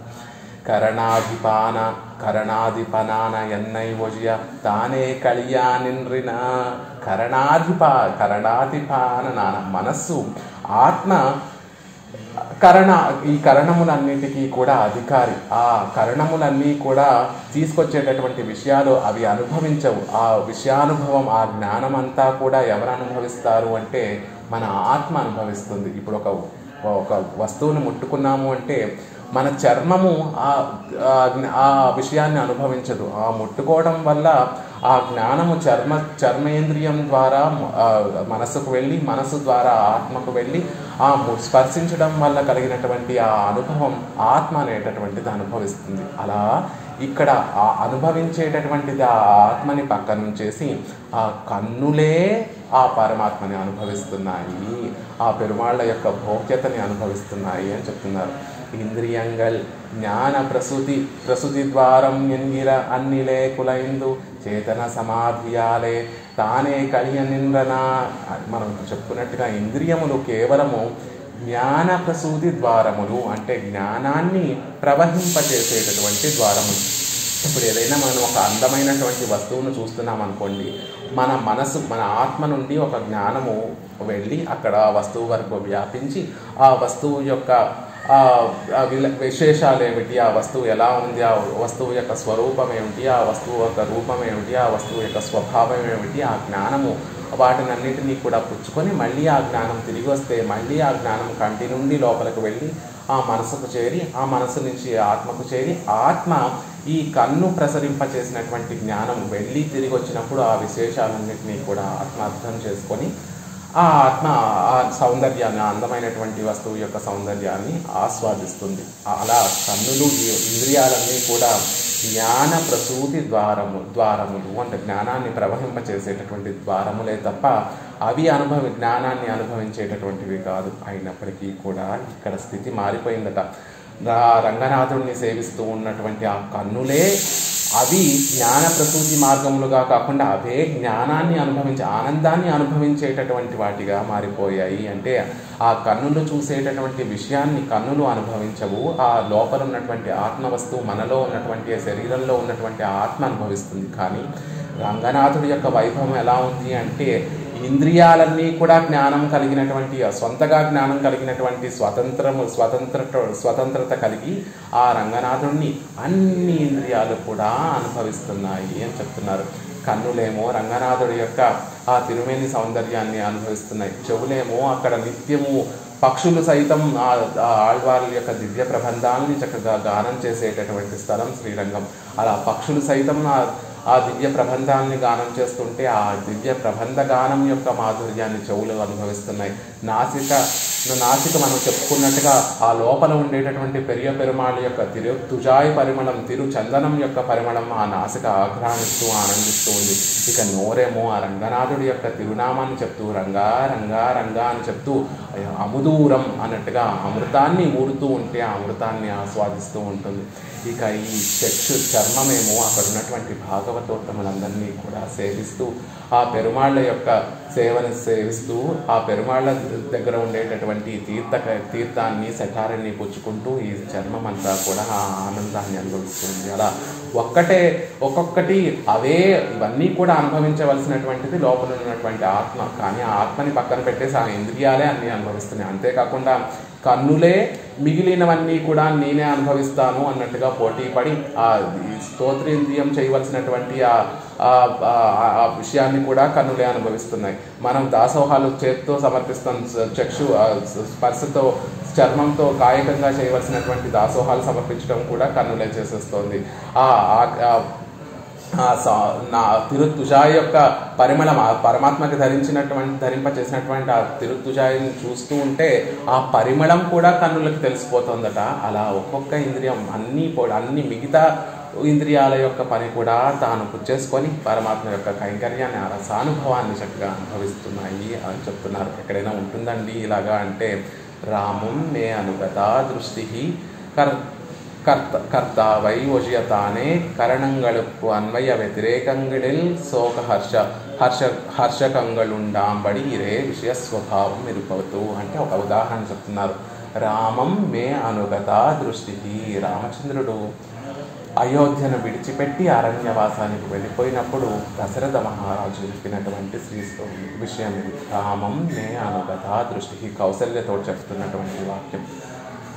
కరణాధిపనాన ఎన్నై ఒజియ తానే కలియానిన్రిన. కరణాధిపాన నాన మనస్సు, ఆత్మ ఈ కరణములన్నిటికీ కూడా అధికారి. ఆ కరణములన్నీ కూడా తీసుకొచ్చేటటువంటి విషయాలు అవి అనుభవించవు. ఆ విషయానుభవం, ఆ జ్ఞానం అంతా కూడా ఎవరు అనుభవిస్తారు అంటే మన ఆత్మ అనుభవిస్తుంది. ఇప్పుడు ఒక వస్తువును ముట్టుకున్నాము అంటే మన చర్మము ఆ విషయాన్ని అనుభవించదు. ఆ ముట్టుకోవడం వల్ల ఆ జ్ఞానము చర్మేంద్రియం ద్వారా మనసుకు వెళ్ళి, మనసు ద్వారా ఆత్మకు వెళ్ళి ఆ స్పర్శించడం వల్ల కలిగినటువంటి ఆ అనుభవం ఆత్మ అనేటటువంటిది అనుభవిస్తుంది. అలా ఇక్కడ ఆ అనుభవించేటటువంటిది ఆ ఆత్మని పక్కనుంచేసి ఆ కన్నులే ఆ పరమాత్మని అనుభవిస్తున్నాయి, ఆ పెరుమాళ్ళ యొక్క భోగ్యతని అనుభవిస్తున్నాయి అని చెప్తున్నారు. ఇంద్రియంగల్ జ్ఞాన ప్రసూతి ద్వారం ఎన్గిర అన్నిలే కులైందు చేతన సమాధియాలే తానే కలియనింద్రన. మనం చెప్పుకున్నట్టుగా ఇంద్రియములు కేవలము జ్ఞాన ప్రసూతి ద్వారములు, అంటే జ్ఞానాన్ని ప్రవహింపచేసేటటువంటి ద్వారములు. ఇప్పుడు ఏదైనా మనం ఒక అందమైనటువంటి వస్తువును చూస్తున్నాం అనుకోండి, మన మనసు, మన ఆత్మ నుండి ఒక జ్ఞానము వెళ్ళి అక్కడ ఆ వస్తువు వరకు వ్యాపించి ఆ వస్తువు యొక్క విశేషాలు ఏమిటి, ఆ వస్తువు ఎలా ఉంది, ఆ వస్తువు యొక్క స్వరూపం ఏమిటి, ఆ వస్తువు యొక్క రూపం ఏమిటి, ఆ వస్తువు యొక్క స్వభావం ఏమిటి, ఆ జ్ఞానము వాటినన్నిటినీ కూడా పుచ్చుకొని మళ్ళీ ఆ జ్ఞానం తిరిగి వస్తే మళ్ళీ ఆ జ్ఞానం కంటి నుండి లోపలికి వెళ్ళి ఆ మనసుకు చేరి, ఆ మనసు నుంచి ఆత్మకు చేరి ఆత్మ ఈ కన్ను ప్రసరింపచేసినటువంటి జ్ఞానం వెళ్ళి తిరిగి వచ్చినప్పుడు ఆ విశేషాలన్నింటినీ కూడా ఆత్మ అర్థం చేసుకొని ఆ ఆత్మ ఆ సౌందర్యాన్ని, అందమైనటువంటి వస్తువు యొక్క సౌందర్యాన్ని ఆస్వాదిస్తుంది. అలా కన్నులు, ఇంద్రియాలన్నీ కూడా జ్ఞాన ప్రసూతి ద్వారములు అంటే జ్ఞానాన్ని ప్రవహింపచేసేటటువంటి ద్వారములే తప్ప అవి జ్ఞానాన్ని అనుభవించేటటువంటివి కాదు. అయినప్పటికీ కూడా ఇక్కడ స్థితి మారిపోయిందట. రంగనాథుడిని సేవిస్తూ ఉన్నటువంటి ఆ కన్నులే అవి జ్ఞాన ప్రసూతి మార్గములుగా కాకుండా అవే జ్ఞానాన్ని ఆనందాన్ని అనుభవించేటటువంటి వాటిగా మారిపోయాయి. అంటే ఆ కన్నులు చూసేటటువంటి విషయాన్ని కన్నులు అనుభవించవు, ఆ లోపల ఉన్నటువంటి ఆత్మ వస్తువు, మనలో ఉన్నటువంటి శరీరంలో ఉన్నటువంటి ఆత్మ అనుభవిస్తుంది. కానీ రంగనాథుడి యొక్క వైభవం ఎలా ఉంది అంటే ఇంద్రియాలన్నీ కూడా జ్ఞానం కలిగినటువంటి, సొంతగా జ్ఞానం కలిగినటువంటి స్వతంత్రత కలిగి ఆ రంగనాథుడిని అన్ని ఇంద్రియాలు కూడా అనుభవిస్తున్నాయి అని చెప్తున్నారు. కన్నులేమో రంగనాథుడి యొక్క ఆ తిరుమేని సౌందర్యాన్ని అనుభవిస్తున్నాయి, చెవులేమో అక్కడ నిత్యము పక్షులు సైతం ఆళ్వార్ల యొక్క దివ్య ప్రబంధాలని చక్కగా గానం చేసేటటువంటి స్థలం శ్రీరంగం. అలా పక్షులు సైతం ఆ దివ్య ప్రబంధాన్ని గానం చేస్తుంటే ఆ దివ్య ప్రబంధ గానం యొక్క మాధుర్యాన్ని చెవులు అనుభవిస్తున్నాయి. నాసిక మనం చెప్పుకున్నట్టుగా ఆ లోపల ఉండేటటువంటి పెరుమాళ్ యొక్క తుజాయి పరిమళం, చందనం యొక్క పరిమళం ఆ నాసిక ఆఘ్రానిస్తూ ఆనందిస్తూ ఉంది. ఇక నోరేమో ఆ రంగనాథుడి యొక్క తిరునామాన్ని చెప్తూ రంగా రంగా రంగా అని చెప్తూ అముదూరం అన్నట్టుగా అమృతాన్ని ఊరుతూ ఉంటే ఆ అమృతాన్ని ఆస్వాదిస్తూ ఉంటుంది. ఇక ఈ చర్మమేమో అక్కడ ఉన్నటువంటి భాగవతోత్తములందరినీ కూడా సేవిస్తూ ఆ పెరుమాళ్ళ యొక్క సేవను సేవిస్తూ ఆ పెరుమాళ్ళ దగ్గర ఉండేటటువంటి తీర్థాన్ని శఠారాన్ని పుచ్చుకుంటూ ఈ చర్మం అంతా కూడా ఆ ఆనందాన్ని అనుభవిస్తుంది. అలా ఒక్కొక్కటి అవే ఇవన్నీ కూడా అనుభవించవలసినటువంటిది లోపల ఉన్నటువంటి ఆత్మ. కానీ ఆ ఆత్మని పక్కన పెట్టేసి ఆ ఇంద్రియాలే అన్నీ అనుభవిస్తున్నాయి. అంతేకాకుండా కన్నులే మిగిలినవన్నీ కూడా నేనే అనుభవిస్తాను అన్నట్టుగా పోటీ పడి ఆ స్తోత్రేంద్రియం చేయవలసినటువంటి ఆ విషయాన్ని కూడా కన్నులే అనుభవిస్తున్నాయి. మనం దాసోహాలు చేత్తో సమర్పిస్తాం, చక్షు స్పర్శతో చర్మంతో కాయకంగా చేయవలసినటువంటి దాసోహాలు సమర్పించడం కూడా కన్నులే చేసేస్తోంది. నా తిరుత్తుజాయి యొక్క పరిమళం పరమాత్మకి ధరింపచేసినటువంటి ఆ తిరుత్తుజాయిని చూస్తూ ఉంటే ఆ పరిమళం కూడా కన్నులకు తెలిసిపోతుందట. అలా ఒక్కొక్క ఇంద్రియం అన్ని మిగతా ఇంద్రియాల యొక్క పని కూడా తాను పుచ్చేసుకొని పరమాత్మ యొక్క కైంకర్యాన్ని ఆ రసానుభవాన్ని చక్కగా అనుభవిస్తున్నాయి అని చెప్తున్నారు. ఎక్కడైనా ఉంటుందండి ఇలాగా అంటే రామం మే అనుగత దృష్టి கர்த்தா வையோஜியத்தானே கரணங்களுக்கு அன்வய వ్యతిరేకంగిడిల్ శోక హర్షకంగళుండాంబడి ఇరే విషయ స్వభావం ఇరుపవుతూ అంటే ఒక ఉదాహరణ చెప్తున్నారు. రామం మే అనుగత దృష్టికి, రామచంద్రుడు అయోధ్యను విడిచిపెట్టి అరణ్యవాసానికి వెళ్ళిపోయినప్పుడు దశరథ మహారాజు చెప్పినటువంటి విషయం ఇది. రామం మే అనుగత దృష్టికి, కౌసల్యతో చెప్తున్నటువంటి వాక్యం.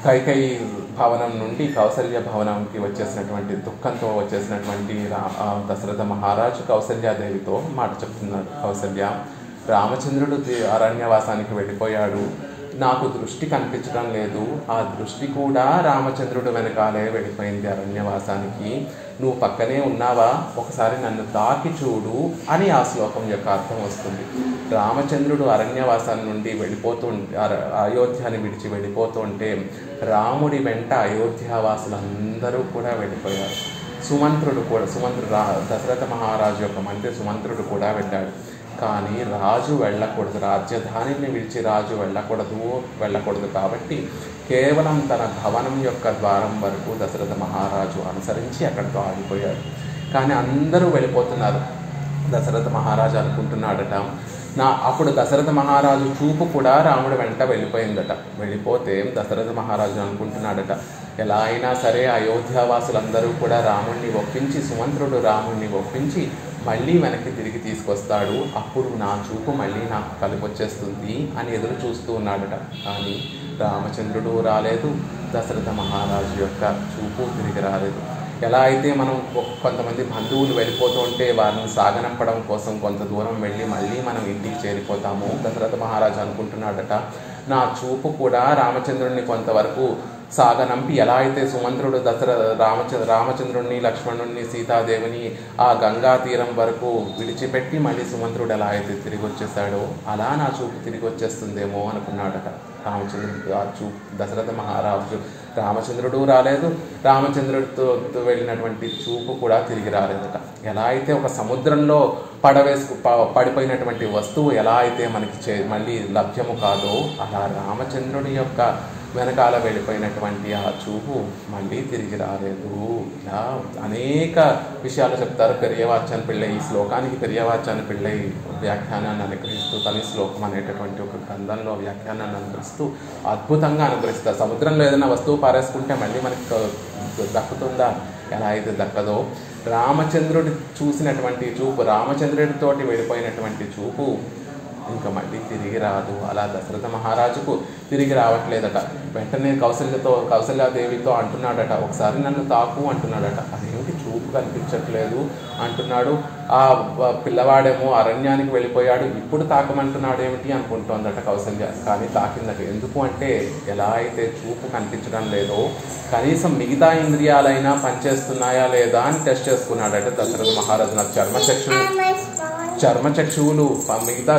కైకేయి భవనం నుండి కౌసల్య భవనంకి వచ్చేసినటువంటి దుఃఖంతో వచ్చేసినటువంటి దశరథ మహారాజు కౌసల్యాదేవితో మాట చెప్తున్నారు. కౌసల్య, రామచంద్రుడు అరణ్యవాసానికి వెళ్ళిపోయాడు, నాకు దృష్టి కనిపించడం లేదు, ఆ దృష్టి కూడా రామచంద్రుడు వెనకాలే వెళ్ళిపోయింది అరణ్యవాసానికి, నువ్వు పక్కనే ఉన్నావా, ఒకసారి నన్ను తాకి చూడు అని ఆ శ్లోకం యొక్క అర్థం వస్తుంది. రామచంద్రుడు అరణ్యవాసాన్ని నుండి అయోధ్యని విడిచి వెళ్ళిపోతుంటే రాముడి వెంట అయోధ్యావాసులందరూ కూడా వెళ్ళిపోయారు. దశరథ మహారాజు యొక్క మంత్రి సుమంత్రుడు కూడా వెళ్ళాడు. కానీ రాజు వెళ్ళకూడదు, రాజ్యధానిని విడిచి రాజు వెళ్ళకూడదు కాబట్టి కేవలం తన భవనం యొక్క ద్వారం వరకు దశరథ మహారాజు అనుసరించి అక్కడితో ఆగిపోయాడు. కానీ అందరూ వెళ్ళిపోతున్నారు. దశరథ మహారాజు అనుకుంటున్నాడట, అప్పుడు దశరథ మహారాజు చూపు కూడా రాముడి వెంట వెళ్ళిపోయిందట. వెళ్ళిపోతే దశరథ మహారాజు అనుకుంటున్నాడట, ఎలా అయినా సరే అయోధ్యావాసులందరూ కూడా రాముడిని ఒప్పించి, సుమంత్రుడు రాముడిని ఒప్పించి మళ్ళీ వెనక్కి తిరిగి తీసుకొస్తాడు, అప్పుడు నా చూపు మళ్ళీ నాకు కలిపొచ్చేస్తుంది అని ఎదురు చూస్తూ ఉన్నాడట. కానీ రామచంద్రుడు రాలేదు, దశరథ మహారాజు యొక్క చూపు తిరిగి రాలేదు. ఎలా అయితే మనం కొంతమంది బంధువులు వెళ్ళిపోతూ ఉంటే వారిని సాగనంపడం కోసం కొంత దూరం వెళ్ళి మళ్ళీ మనం ఇంటికి చేరిపోతాము, దశరథ మహారాజు అనుకుంటున్నాడట, నా చూపు కూడా రామచంద్రుడిని కొంతవరకు సాగనంపి ఎలా అయితే సుమంత్రుడు రామచంద్రుడిని లక్ష్మణుడిని సీతాదేవిని ఆ గంగా తీరం వరకు విడిచిపెట్టి మళ్ళీ సుమంత్రుడు ఎలా అయితే తిరిగి వచ్చేసాడో అలా నా చూపు తిరిగి వచ్చేస్తుందేమో అనుకున్నాడట రామచంద్రుడు. ఆ చూపు దశరథ మహారాజు రామచంద్రుడు రాలేదు, రామచంద్రుడితో వెళ్ళినటువంటి చూపు కూడా తిరిగి రాలేదట. ఎలా అయితే ఒక సముద్రంలో పడిపోయినటువంటి వస్తువు ఎలా అయితే మనకి మళ్ళీ లభ్యము కాదో అలా రామచంద్రుడి యొక్క వెనకాల వెళ్ళిపోయినటువంటి ఆ చూపు మళ్ళీ తిరిగి రాలేదు. ఇలా అనేక విషయాలు చెప్తారు పెరియవాచ్యాన్ని పిళ్ళై. ఈ శ్లోకానికి పెరియవాచ్యాన్ని పిళ్ళై వ్యాఖ్యానాన్ని అనుగ్రహిస్తూ తని శ్లోకం అనేటటువంటి ఒక గ్రంథంలో వ్యాఖ్యానాన్ని అనుగ్రహిస్తూ అద్భుతంగా అనుగ్రహిస్తారు. సముద్రంలో ఏదైనా వస్తువు పారేసుకుంటే మళ్ళీ మనకి దక్కుతుందా? ఎలా అయితే దక్కదో రామచంద్రుడి చూసినటువంటి చూపు, రామచంద్రుడితోటి వెళ్ళిపోయినటువంటి చూపు ఇంకా మళ్ళీ తిరిగి రాదు. అలా దశరథ మహారాజుకు తిరిగి రావట్లేదట. వెంటనే కౌసల్యాదేవితో అంటున్నాడట, ఒకసారి నన్ను తాకు అంటున్నాడట. అదేమిటి చూపు కనిపించట్లేదు అంటున్నాడు. ఆ పిల్లవాడేమో అరణ్యానికి వెళ్ళిపోయాడు, ఇప్పుడు తాకమంటున్నాడు ఏమిటి అనుకుంటోందట కౌసల్య. కానీ తాకిందట. ఎందుకు అంటే ఎలా అయితే చూపు కనిపించడం లేదో కనీసం మిగతా ఇంద్రియాలైనా పనిచేస్తున్నాయా లేదా అని టెస్ట్ చేసుకున్నాడట దశరథ మహారాజు. నాకు చర్మచక్షువులు మిగతా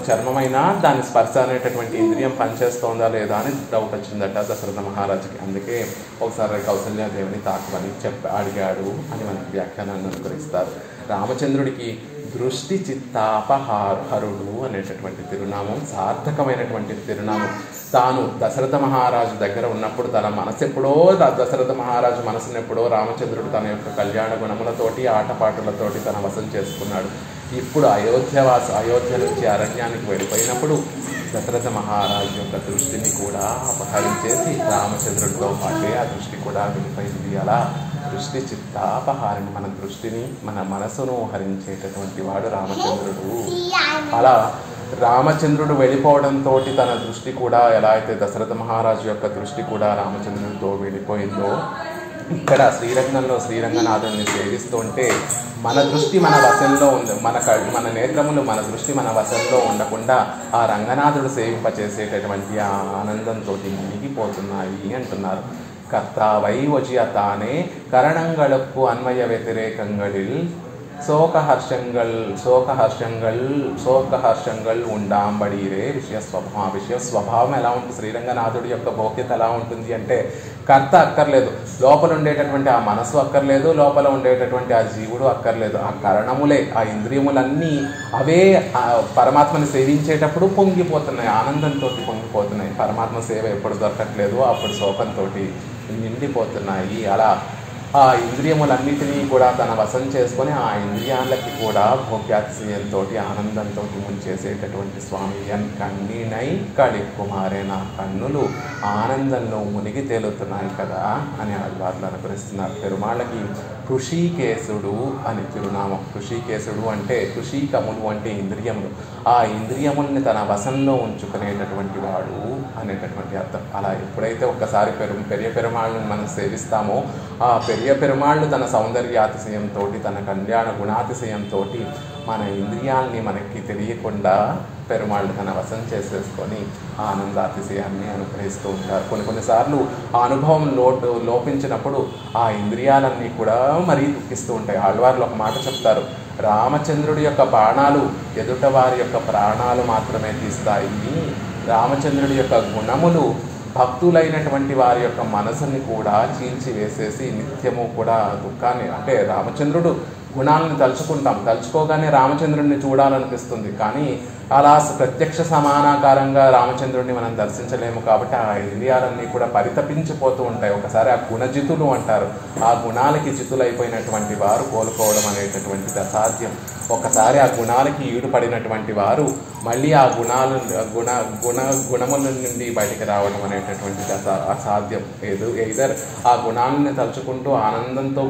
చర్మమైనా దాని స్పర్శ అనేటటువంటి ఇంద్రియం పనిచేస్తోందా లేదా అని డౌట్ వచ్చిందట దశరథ మహారాజుకి. అందుకే ఒకసారి కౌసల్యాదేవిని తాకమని అడిగాడు అని మనకి వ్యాఖ్యానాన్ని అనుగ్రహిస్తారు. రామచంద్రుడికి దృష్టి చిత్తాపహరుడు అనేటటువంటి తిరునామం సార్థకమైనటువంటి తిరునామం. తాను దశరథ మహారాజు దగ్గర ఉన్నప్పుడు తన మనసు ఎప్పుడో దశరథ మహారాజు మనసునెప్పుడో రామచంద్రుడు తన యొక్క కళ్యాణ గుణములతోటి ఆటపాటులతోటి తన వశం చేసుకున్నాడు. ఇప్పుడు అయోధ్య నుంచి అరణ్యానికి వెళ్ళిపోయినప్పుడు దశరథ మహారాజు యొక్క దృష్టిని కూడా అపహరించేసి రామచంద్రుడితో పాటే ఆ దృష్టి కూడా వెళ్ళిపోయింది. అలా దృష్టి చిత్తాపహారిణి, మన దృష్టిని మన మనసును హరించేటటువంటి వాడు రామచంద్రుడు. అలా రామచంద్రుడు వెళ్ళిపోవడంతో తన దృష్టి కూడా ఎలా అయితే దశరథ మహారాజు యొక్క దృష్టి కూడా రామచంద్రుడితో వెళ్ళిపోయిందో ఇక్కడ శ్రీరంగనాథుడిని సేవిస్తుంటే మన దృష్టి మన వశంలో ఉంది, మన నేత్రములు మన దృష్టి మన వశంలో ఉండకుండా ఆ రంగనాథుడు సేవింపచేసేటటువంటి ఆ ఆనందంతో మునిగిపోతున్నాయి అంటున్నారు. కర్తావై వజియతానే కరణంగళకు అన్వయ వ్యతిరేకంగళిల్ శోకహర్షంగల్ ఉండాంబడీరే విషయ స్వభావం ఎలా ఉంటుంది? శ్రీరంగనాథుడి యొక్క భోగ్యత ఎలా ఉంటుంది అంటే కర్త అక్కర్లేదు, లోపల ఉండేటటువంటి ఆ మనసు అక్కర్లేదు, లోపల ఉండేటటువంటి ఆ జీవుడు అక్కర్లేదు. ఆ కరణములే, ఆ ఇంద్రియములన్నీ అవే పరమాత్మని సేవించేటప్పుడు పొంగిపోతున్నాయి, ఆనందంతో పొంగిపోతున్నాయి. పరమాత్మ సేవ ఎప్పుడు దొరకట్లేదు, అప్పుడు శోకంతో నిండిపోతున్నాయి. అలా ఆ ఇంద్రియములన్నిటినీ కూడా తన వశం చేసుకొని ఆ ఇంద్రియాలకి కూడా భోగ్యాతిశయంతో ఆనందంతో ముంచేసేటటువంటి స్వామి అని కన్నీనై కళిక్కుమారే, నా కన్నులు ఆనందంలో మునిగి తేలుతున్నాయి కదా అని ఆళ్వార్లు అనుకరిస్తున్నారు. పెరుమాళ్ళకి ఋషికేశుడు అని తిరునామం. ఋషికేశుడు అంటే ఋషికములు అంటే ఇంద్రియములు, ఆ ఇంద్రియముల్ని తన వశంలో ఉంచుకునేటటువంటి వాడు అనేటటువంటి అర్థం. అలా ఎప్పుడైతే ఒక్కసారి పెరియ పెరుమాళ్ళని మనం సేవిస్తామో ఆ పెరియ పెరుమాళ్ళు తన సౌందర్యాతిశయంతో తన కళ్యాణ గుణాతిశయంతో మన ఇంద్రియాల్ని మనకి తెలియకుండా పెరుమాళ్ళు తన వశం చేసేసుకొని ఆనందాతిశయాన్ని అనుగ్రహిస్తూ ఉంటారు. కొన్నిసార్లు ఆ అనుభవం లోపించినప్పుడు ఆ ఇంద్రియాలన్నీ కూడా మరీ దుఃఖిస్తూ ఉంటాయి. ఆళ్వార్లు ఒక మాట చెప్తారు, రామచంద్రుడి యొక్క బాణాలు ఎదుట వారి యొక్క ప్రాణాలు మాత్రమే తీస్తాయి, రామచంద్రుడి యొక్క గుణములు భక్తులైనటువంటి వారి యొక్క మనసుని కూడా చీల్చివేసేసి నిత్యము కూడా దుఃఖాన్ని, అంటే రామచంద్రుడు గుణాలను తలుచుకోగానే రామచంద్రుడిని చూడాలనిపిస్తుంది. కానీ అలా ప్రత్యక్ష సమానాకారంగా రామచంద్రుడిని మనం దర్శించలేము. కాబట్టి ఆ ఇంద్రియాలన్నీ కూడా పరితపించిపోతూ ఉంటాయి. ఒకసారి ఆ గుణజితులు అంటారు, ఆ గుణాలకి జితులైపోయినటువంటి వారు కోలుకోవడం అనేటటువంటిది అసాధ్యం. ఒకసారి ఆ గుణాలకి ఈడుపడినటువంటి వారు మళ్ళీ ఆ గుణముల నుండి బయటికి రావడం అనేటటువంటిది అసాధ్యం. ఎయిదర్ ఆ గుణాలను తలుచుకుంటూ ఆనందంతో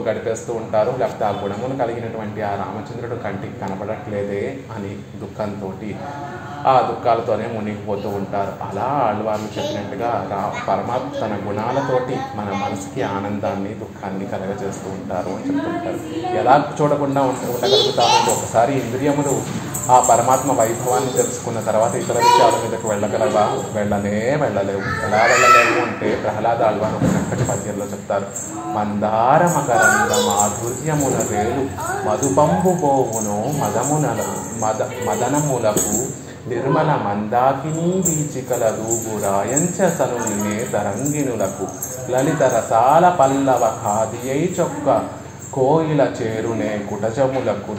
గడిపేస్తూ ఉంటారు, లేకపోతే ఆ గుణములు కలిగినటువంటి ఆ రామచంద్రుడు కంటికి కనబడట్లేదే అని దుఃఖంతో ఆ దుఃఖాలతోనే మునిగిపోతూ ఉంటారు. అలా ఆళ్వార్లు చెప్పినట్టుగా పరమాత్మ తన గుణాలతోటి మన మనసుకి ఆనందాన్ని దుఃఖాన్ని కలగజేస్తూ ఉంటారు అని చెప్తుంటారు. ఎలా చూడకుండా ఉండగలుగుతామంటే ఒకసారి ఇంద్రియములు ఆ పరమాత్మ వైభవాన్ని తెలుసుకున్న తర్వాత ఇతర విషయాల మీదకు వెళ్ళగలవా? వెళ్ళలేవు. ఎలా వెళ్ళలేవు అంటే ప్రహ్లాద ఆళ్వారు ఒక చక్కటి పద్యంలో చెప్తారు. మందార మకరంద మాధుర్యముల వేలు మధుపంబు బోవును మదనములకు నిర్మల మందాకినీ వీచికల దూగు రాయంచ సనునినే తరంగిణులకు లలిత రసాల పల్లవ ఖాదియై చొక్క కోయిల చేరునే కుటజములకు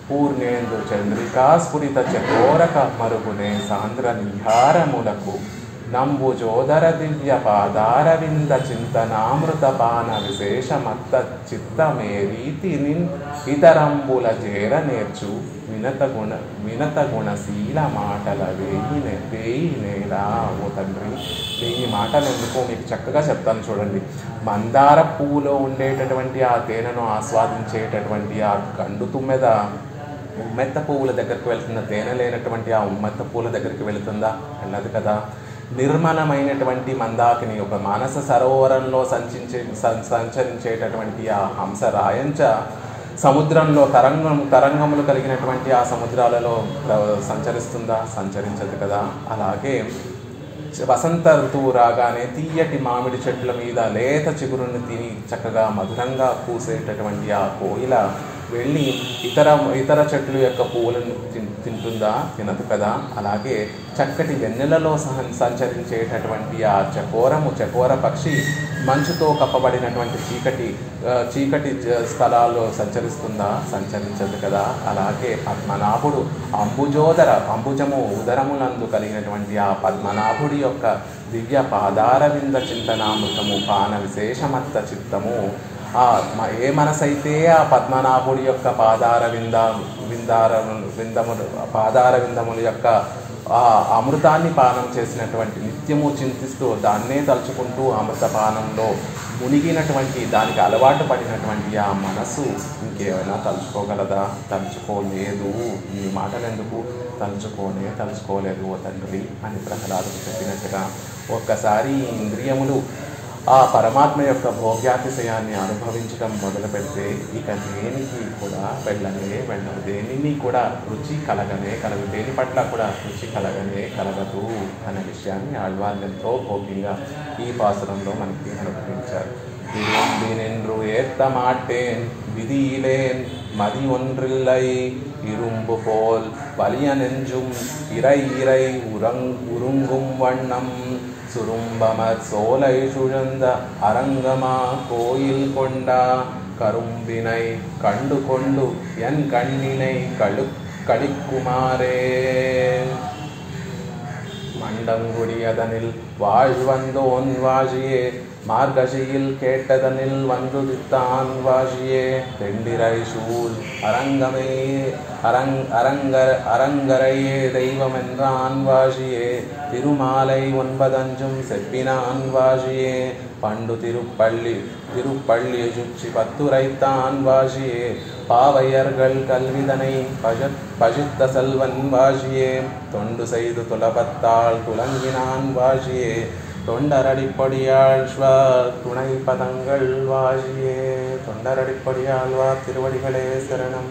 పూర్ణేందు చంద్రికా స్ఫురిత చకోరక మరుగునే సాంద్ర నిహారములకు నంబు జోదర దివ్య పాదారవింద చింతనామృతపాన విశేషమత్త చిత్తమే రీతిని ఇతరంబుల చేర నేర్చు వినత గుణశీల మాటల వేయినేలా ఓ తండ్రి. ఈ మాటలు ఎందుకో మీకు చక్కగా చెప్తాను చూడండి. మందార పువ్వులో ఉండేటటువంటి ఆ తేనెను ఆస్వాదించేటటువంటి ఆ కండు తుమ్మెద ఉమ్మెత్త పువ్వుల దగ్గరికి వెళ్తుందా? తేనె లేనటువంటి ఆ ఉమ్మెత్త పువ్వుల దగ్గరికి వెళుతుందా? వెళ్ళదు కదా. నిర్మలమైనటువంటి మందాకిని ఒక మానస సరోవరంలో సంచరించేటటువంటి ఆ హంస రాయంచ సముద్రంలో తరంగములు కలిగినటువంటి ఆ సముద్రాలలో సంచరిస్తుందా? సంచరించదు కదా. అలాగే వసంత ఋతువు రాగానే తీయటి మామిడి చెట్ల మీద లేత చిగురుని తిని చక్కగా మధురంగా పూసేటటువంటి ఆ కోయిల వెళ్ళి ఇతర చెట్ల యొక్క పువ్వులను తింటుందా? తినదు కదా. అలాగే చక్కటి వెన్నెలలో సంచరించేటటువంటి ఆ చకోర పక్షి మంచుతో కప్పబడినటువంటి చీకటి స్థలాల్లో సంచరిస్తుందా? సంచరించదు కదా. అలాగే పద్మనాభుడు అంబుజము ఉదరమునందు కలిగినటువంటి ఆ పద్మనాభుడి యొక్క దివ్య పాదారవింద చింతనామృతము పాన విశేషమత్త చిత్తము ఏ మనసైతే ఆ పద్మనాభుడి యొక్క పాదారవిందముల యొక్క ఆ అమృతాన్ని పానం చేసినటువంటి నిత్యము చింతిస్తూ దాన్నే తలుచుకుంటూ అమృతపానంలో మునిగినటువంటి దానికి అలవాటు పడినటువంటి ఆ మనసు ఇంకేమైనా తలుచుకోగలదా? తలుచుకోలేదు. ఈ మాటలు ఎందుకు? తలుచుకోలేదు ఓ తండ్రి అని ప్రహ్లాదుడు చెప్పినట్టుగా ఒక్కసారి ఇంద్రియములు ఆ పరమాత్మ యొక్క భోగ్యాతిశయాన్ని అనుభవించడం మొదలు పెడితే ఇక దేనికి కూడా వెళ్ళదు. దేనిని కూడా రుచి కలగదు. దేని పట్ల కూడా రుచి కలగదు అనే విషయాన్ని ఆళ్వార్లు ఎంతో భోగ్యంగా ఈ పాసురంలో మనకి అనుభవించారు. விரும்பினின்று ஏத்த மாட்டேன் விதியிலேன் மதி ஒன்றில்லை இரும்பு போல் வலிய நெஞ்சும் இறை உருங்கும் வண்ணம் சுரும்பமர் சோலை சுழந்த அரங்கமா கோயில் கொண்டா கரும்பினை கண்டு கொண்டு என் கண்ணினை களிக்குமாரே மண்டங்குடியதனில் வாழ்வந்தோன் வாழியே மார்கசியில் கேட்டதனில் வந்துதித்தான் வாழியே தெண்டிரை சூழ் அரங்கரையே தெய்வமென்றான் வாழியே திருமாலை 9 செப்பினான் வாழியே பண்டு திருப்பள்ளி சுற்றி பத்துரைத்தான் வாழியே பாவையர்கள் கல்விதனை பஜித்த செல்வன் வாழியே தொண்டு செய்து துலபத்தால் துலங்கினான் வாழியே தொண்டரடிப்படியாழ்வார் துணை பதங்கள் வாழியே தொண்டரடிப்படியாழ்வார் திருவடிகளே சரணம்.